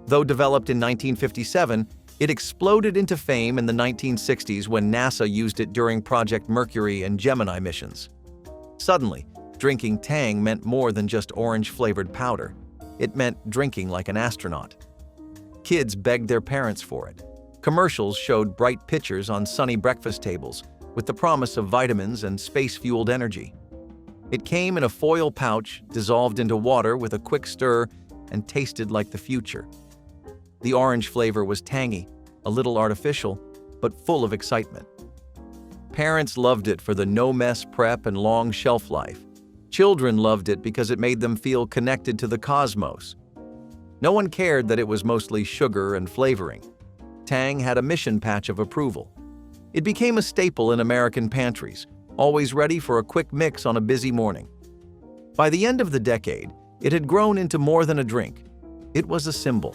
Though developed in 1957, it exploded into fame in the 1960s when NASA used it during Project Mercury and Gemini missions. Suddenly, Drinking Tang meant more than just orange-flavored powder. It meant drinking like an astronaut. Kids begged their parents for it. Commercials showed bright pictures on sunny breakfast tables with the promise of vitamins and space-fueled energy. It came in a foil pouch, dissolved into water with a quick stir, and tasted like the future. The orange flavor was tangy, a little artificial, but full of excitement. Parents loved it for the no-mess prep and long shelf life. Children loved it because it made them feel connected to the cosmos. No one cared that it was mostly sugar and flavoring. Tang had a mission patch of approval. It became a staple in American pantries, always ready for a quick mix on a busy morning. By the end of the decade, it had grown into more than a drink. It was a symbol,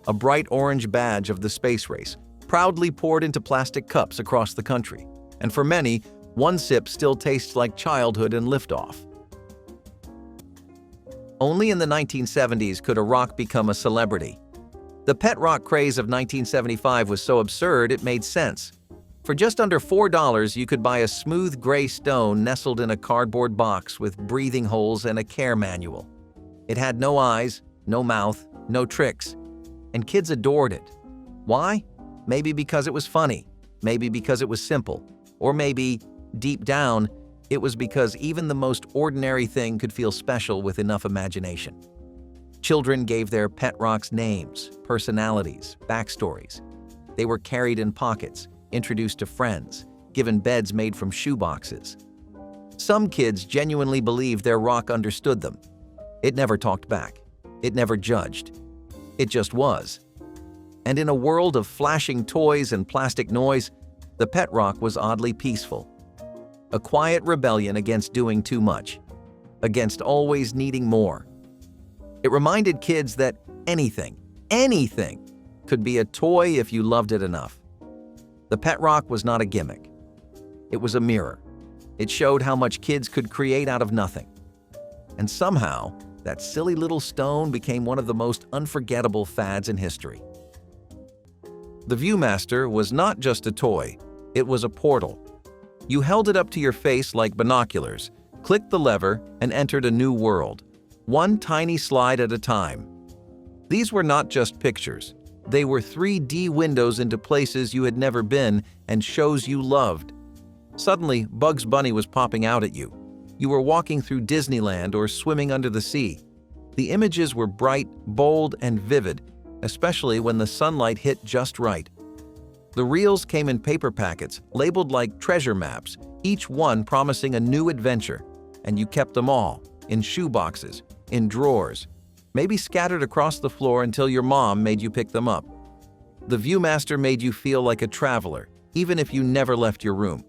a bright orange badge of the space race, proudly poured into plastic cups across the country. And for many, one sip still tastes like childhood and liftoff. Only in the 1970s could a rock become a celebrity. The Pet Rock Craze of 1975 was so absurd it made sense. For just under $4, you could buy a smooth gray stone nestled in a cardboard box with breathing holes and a care manual. It had no eyes, no mouth, no tricks, and kids adored it. Why? Maybe because it was funny, maybe because it was simple, or maybe, deep down, it was because even the most ordinary thing could feel special with enough imagination. Children gave their pet rocks names, personalities, backstories. They were carried in pockets, introduced to friends, given beds made from shoeboxes. Some kids genuinely believed their rock understood them. It never talked back. It never judged. It just was. And in a world of flashing toys and plastic noise, the pet rock was oddly peaceful. A quiet rebellion against doing too much, against always needing more. It reminded kids that anything could be a toy if you loved it enough. The pet rock was not a gimmick. It was a mirror. It showed how much kids could create out of nothing. And somehow, that silly little stone became one of the most unforgettable fads in history. The Viewmaster was not just a toy, it was a portal. You held it up to your face like binoculars, clicked the lever, and entered a new world, one tiny slide at a time. These were not just pictures. They were 3D windows into places you had never been and shows you loved. Suddenly, Bugs Bunny was popping out at you. You were walking through Disneyland or swimming under the sea. The images were bright, bold, and vivid, especially when the sunlight hit just right. The reels came in paper packets, labeled like treasure maps, each one promising a new adventure, and you kept them all, in shoeboxes, in drawers, maybe scattered across the floor until your mom made you pick them up. The Viewmaster made you feel like a traveler, even if you never left your room.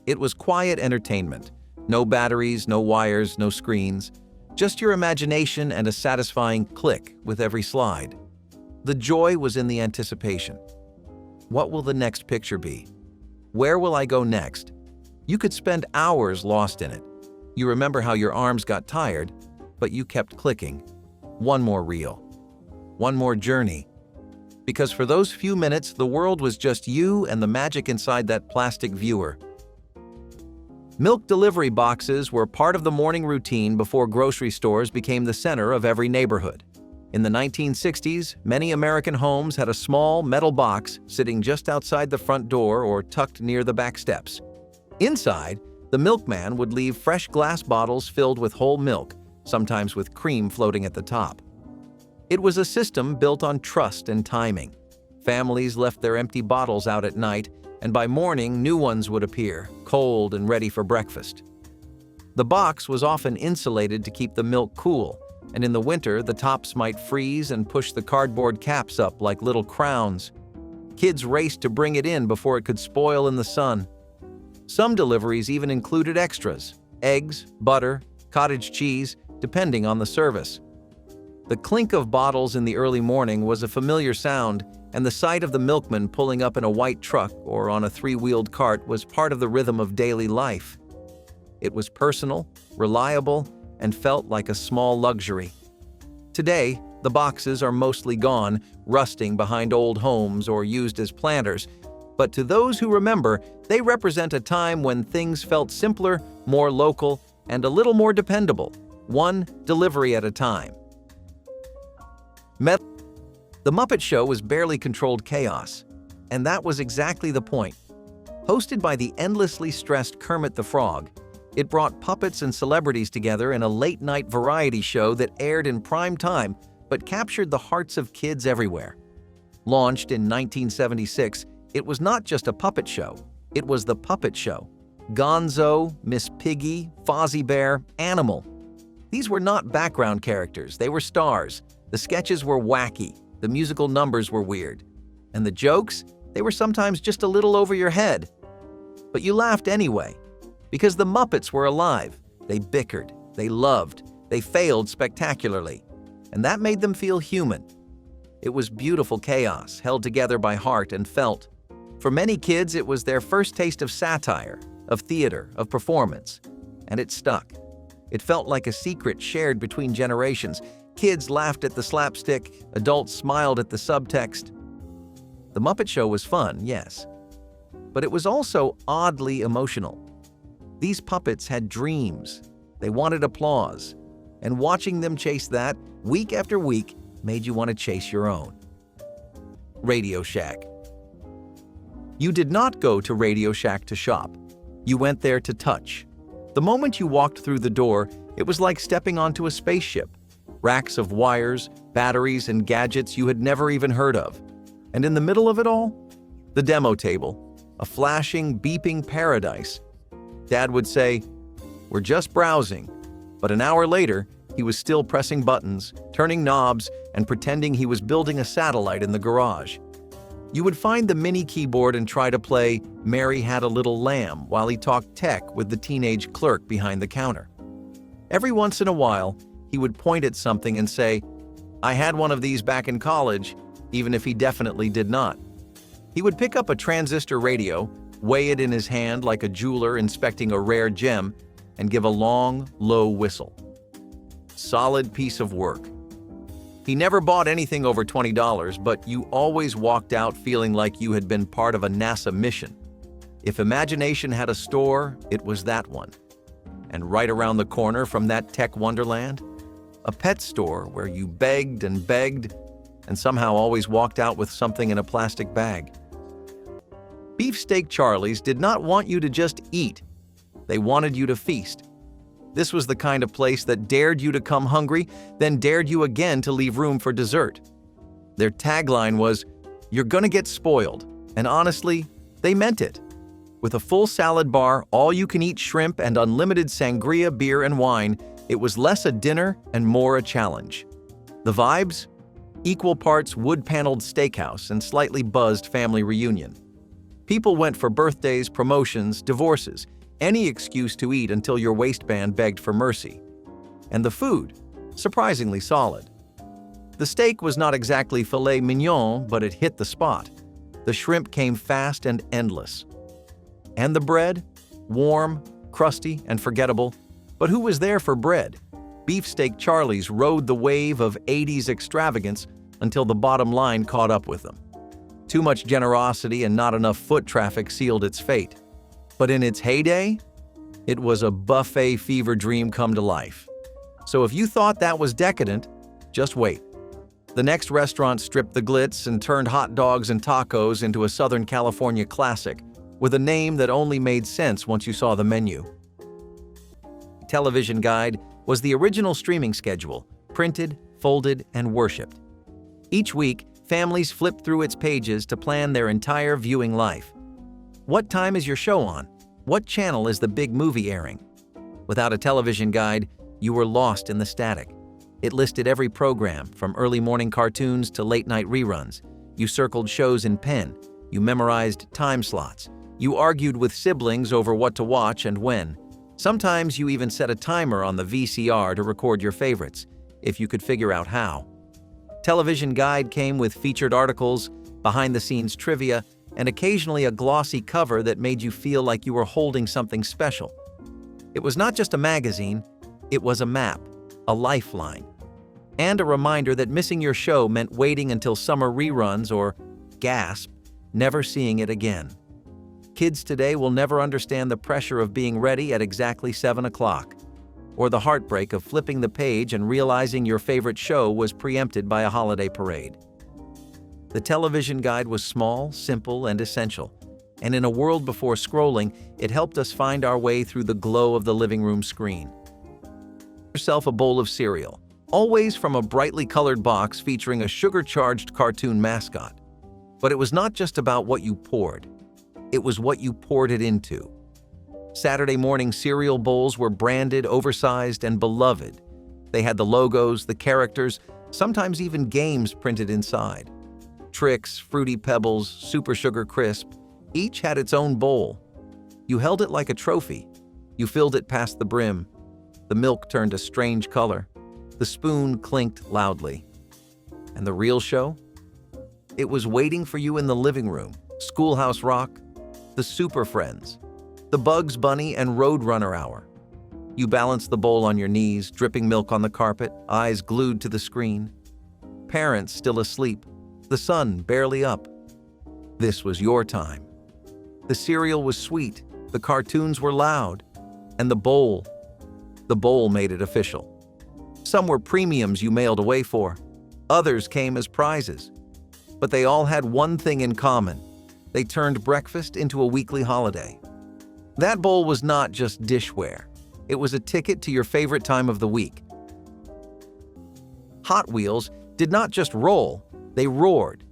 It was quiet entertainment. No batteries, no wires, no screens. Just your imagination and a satisfying click with every slide. The joy was in the anticipation. What will the next picture be? Where will I go next? You could spend hours lost in it. You remember how your arms got tired, but you kept clicking. One more reel. One more journey. Because for those few minutes, the world was just you and the magic inside that plastic viewer. Milk delivery boxes were part of the morning routine before grocery stores became the center of every neighborhood. In the 1960s, many American homes had a small metal box sitting just outside the front door or tucked near the back steps. Inside, the milkman would leave fresh glass bottles filled with whole milk, sometimes with cream floating at the top. It was a system built on trust and timing. Families left their empty bottles out at night, and by morning, new ones would appear, cold and ready for breakfast. The box was often insulated to keep the milk cool, and in the winter, the tops might freeze and push the cardboard caps up like little crowns. Kids raced to bring it in before it could spoil in the sun. Some deliveries even included extras: eggs, butter, cottage cheese, depending on the service. The clink of bottles in the early morning was a familiar sound, and the sight of the milkman pulling up in a white truck or on a three-wheeled cart was part of the rhythm of daily life. It was personal, reliable, and felt like a small luxury. Today, the boxes are mostly gone, rusting behind old homes or used as planters, but to those who remember, they represent a time when things felt simpler, more local, and a little more dependable, one delivery at a time. The Muppet Show was barely controlled chaos, and that was exactly the point. Hosted by the endlessly stressed Kermit the Frog, it brought puppets and celebrities together in a late-night variety show that aired in prime time but captured the hearts of kids everywhere. Launched in 1976, it was not just a puppet show, it was the Puppet Show. Gonzo, Miss Piggy, Fozzie Bear, Animal. These were not background characters, they were stars. The sketches were wacky, the musical numbers were weird. And the jokes, they were sometimes just a little over your head. But you laughed anyway, because the Muppets were alive. They bickered, they loved, they failed spectacularly, and that made them feel human. It was beautiful chaos, held together by heart and felt. For many kids, it was their first taste of satire, of theater, of performance, and it stuck. It felt like a secret shared between generations. Kids laughed at the slapstick, adults smiled at the subtext. The Muppet Show was fun, yes, but it was also oddly emotional. These puppets had dreams, they wanted applause, and watching them chase that, week after week, made you want to chase your own. Radio Shack. You did not go to Radio Shack to shop. You went there to touch. The moment you walked through the door, it was like stepping onto a spaceship. Racks of wires, batteries, and gadgets you had never even heard of. And in the middle of it all, the demo table, a flashing, beeping paradise. Dad would say, "We're just browsing," but an hour later, he was still pressing buttons, turning knobs, and pretending he was building a satellite in the garage. You would find the mini keyboard and try to play "Mary Had a Little Lamb" while he talked tech with the teenage clerk behind the counter. Every once in a while, he would point at something and say, "I had one of these back in college," even if he definitely did not. He would pick up a transistor radio, weigh it in his hand like a jeweler inspecting a rare gem, and give a long, low whistle. Solid piece of work. He never bought anything over $20, but you always walked out feeling like you had been part of a NASA mission. If imagination had a store, it was that one. And right around the corner from that tech wonderland, a pet store where you begged and somehow always walked out with something in a plastic bag. Beefsteak Charlie's did not want you to just eat. They wanted you to feast. This was the kind of place that dared you to come hungry, then dared you again to leave room for dessert. Their tagline was, "You're gonna get spoiled," and honestly, they meant it. With a full salad bar, all-you-can-eat shrimp, and unlimited sangria, beer, and wine, it was less a dinner and more a challenge. The vibes? Equal parts wood-paneled steakhouse and slightly buzzed family reunion. People went for birthdays, promotions, divorces, any excuse to eat until your waistband begged for mercy. And the food? Surprisingly solid. The steak was not exactly filet mignon, but it hit the spot. The shrimp came fast and endless. And the bread? Warm, crusty, and forgettable. But who was there for bread? Beefsteak Charlie's rode the wave of 80s extravagance until the bottom line caught up with them. Too much generosity and not enough foot traffic sealed its fate. But in its heyday, it was a buffet fever dream come to life. So if you thought that was decadent, just wait. The next restaurant stripped the glitz and turned hot dogs and tacos into a Southern California classic, with a name that only made sense once you saw the menu. Television Guide was the original streaming schedule, printed, folded, and worshipped. Each week, families flipped through its pages to plan their entire viewing life. What time is your show on? What channel is the big movie airing? Without a television guide, you were lost in the static. It listed every program, from early morning cartoons to late-night reruns. You circled shows in pen. You memorized time slots. You argued with siblings over what to watch and when. Sometimes you even set a timer on the VCR to record your favorites, if you could figure out how. Television Guide came with featured articles, behind-the-scenes trivia, and occasionally a glossy cover that made you feel like you were holding something special. It was not just a magazine, it was a map, a lifeline, and a reminder that missing your show meant waiting until summer reruns or, gasp, never seeing it again. Kids today will never understand the pressure of being ready at exactly 7 o'clock. or the heartbreak of flipping the page and realizing your favorite show was preempted by a holiday parade. The television guide was small, simple, and essential, and in a world before scrolling, it helped us find our way through the glow of the living room screen. Yourself a bowl of cereal, always from a brightly colored box featuring a sugar-charged cartoon mascot. But it was not just about what you poured. It was what you poured it into. Saturday morning cereal bowls were branded, oversized, and beloved. They had the logos, the characters, sometimes even games printed inside. Trix, Fruity Pebbles, Super Sugar Crisp, each had its own bowl. You held it like a trophy. You filled it past the brim. The milk turned a strange color. The spoon clinked loudly. And the real show? It was waiting for you in the living room. Schoolhouse Rock, the Super Friends, the Bugs Bunny and Roadrunner Hour. You balanced the bowl on your knees, dripping milk on the carpet, eyes glued to the screen. Parents still asleep, the sun barely up. This was your time. The cereal was sweet, the cartoons were loud, and the bowl made it official. Some were premiums you mailed away for. Others came as prizes. But they all had one thing in common. They turned breakfast into a weekly holiday. That bowl was not just dishware. It was a ticket to your favorite time of the week. Hot Wheels did not just roll, they roared.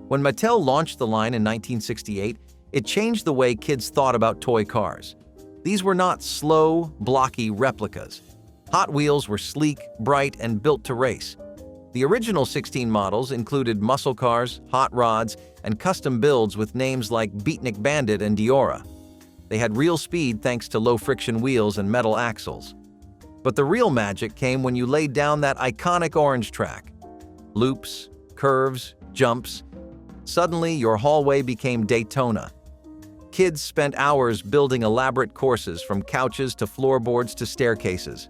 When Mattel launched the line in 1968, it changed the way kids thought about toy cars. These were not slow, blocky replicas. Hot Wheels were sleek, bright, and built to race. The original 16 models included muscle cars, hot rods, and custom builds with names like Beatnik Bandit and Diora. They had real speed thanks to low-friction wheels and metal axles. But the real magic came when you laid down that iconic orange track. Loops, curves, jumps. Suddenly, your hallway became Daytona. Kids spent hours building elaborate courses from couches to floorboards to staircases.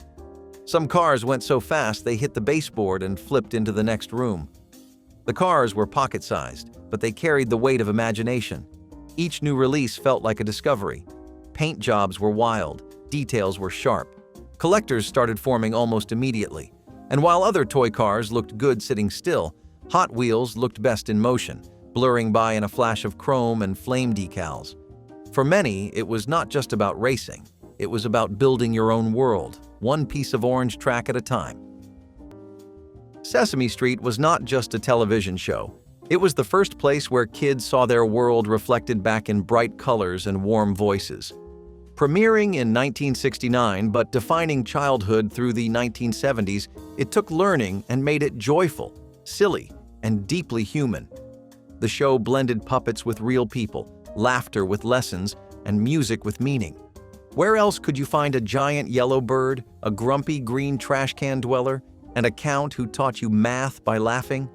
Some cars went so fast they hit the baseboard and flipped into the next room. The cars were pocket-sized, but they carried the weight of imagination. Each new release felt like a discovery. Paint jobs were wild, details were sharp. Collectors started forming almost immediately. And while other toy cars looked good sitting still, Hot Wheels looked best in motion, blurring by in a flash of chrome and flame decals. For many, it was not just about racing. It was about building your own world, one piece of orange track at a time. Sesame Street was not just a television show. It was the first place where kids saw their world reflected back in bright colors and warm voices. Premiering in 1969 but defining childhood through the 1970s, it took learning and made it joyful, silly, and deeply human. The show blended puppets with real people, laughter with lessons, and music with meaning. Where else could you find a giant yellow bird, a grumpy green trash can dweller, and a count who taught you math by laughing?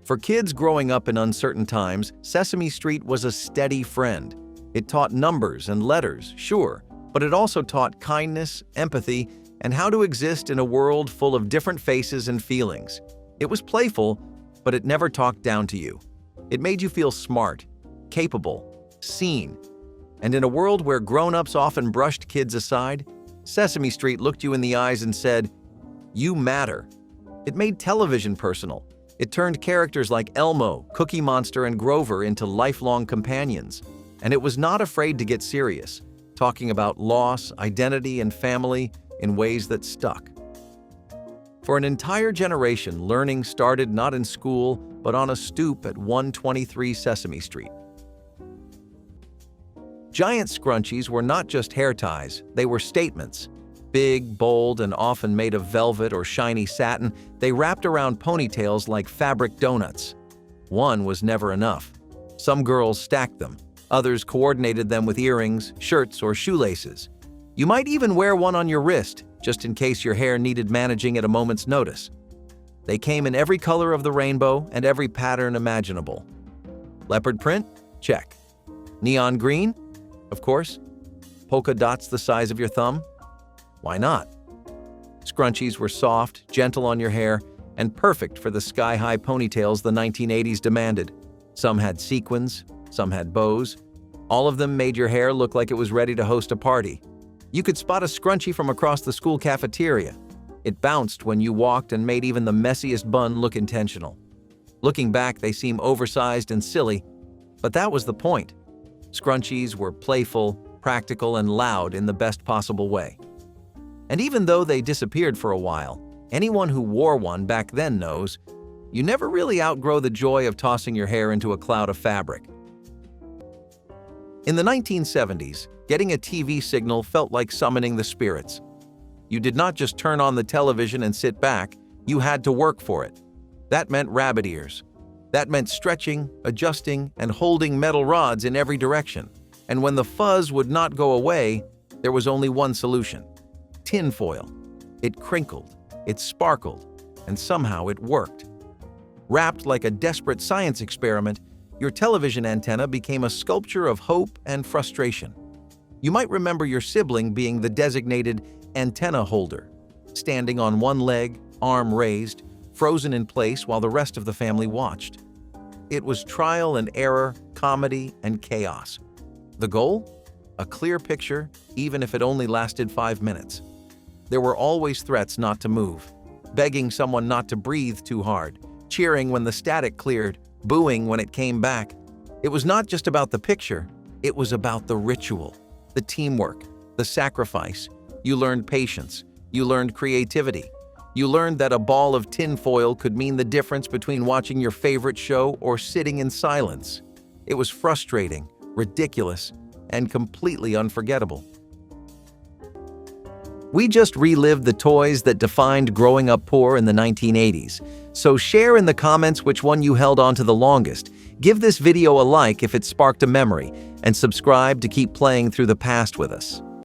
For kids growing up in uncertain times, Sesame Street was a steady friend. It taught numbers and letters, sure, but it also taught kindness, empathy, and how to exist in a world full of different faces and feelings. It was playful, but it never talked down to you. It made you feel smart, capable, seen. And in a world where grown-ups often brushed kids aside, Sesame Street looked you in the eyes and said, "You matter." It made television personal. It turned characters like Elmo, Cookie Monster, and Grover into lifelong companions. And it was not afraid to get serious, talking about loss, identity, and family in ways that stuck. For an entire generation, learning started not in school, but on a stoop at 123 Sesame Street. Giant scrunchies were not just hair ties, they were statements. Big, bold, and often made of velvet or shiny satin, they wrapped around ponytails like fabric donuts. One was never enough. Some girls stacked them. Others coordinated them with earrings, shirts, or shoelaces. You might even wear one on your wrist, just in case your hair needed managing at a moment's notice. They came in every color of the rainbow and every pattern imaginable. Leopard print? Check. Neon green? Of course. Polka dots the size of your thumb? Why not? Scrunchies were soft, gentle on your hair, and perfect for the sky-high ponytails the 1980s demanded. Some had sequins, some had bows. All of them made your hair look like it was ready to host a party. You could spot a scrunchie from across the school cafeteria. It bounced when you walked and made even the messiest bun look intentional. Looking back, they seem oversized and silly, but that was the point. Scrunchies were playful, practical, and loud in the best possible way. And even though they disappeared for a while, anyone who wore one back then knows you never really outgrow the joy of tossing your hair into a cloud of fabric. In the 1970s, getting a TV signal felt like summoning the spirits. You did not just turn on the television and sit back, you had to work for it. That meant rabbit ears. That meant stretching, adjusting, and holding metal rods in every direction. And when the fuzz would not go away, there was only one solution: tinfoil. It crinkled, it sparkled, and somehow it worked. Wrapped like a desperate science experiment, your television antenna became a sculpture of hope and frustration. You might remember your sibling being the designated antenna holder, standing on one leg, arm raised, frozen in place while the rest of the family watched. It was trial and error, comedy, and chaos. The goal? A clear picture, even if it only lasted 5 minutes. There were always threats not to move, begging someone not to breathe too hard, cheering when the static cleared, booing when it came back. It was not just about the picture, it was about the ritual, the teamwork, the sacrifice. You learned patience, you learned creativity. You learned that a ball of tinfoil could mean the difference between watching your favorite show or sitting in silence. It was frustrating, ridiculous, and completely unforgettable. We just relived the toys that defined growing up poor in the 1980s. So share in the comments which one you held on to the longest. Give this video a like if it sparked a memory, and subscribe to keep playing through the past with us.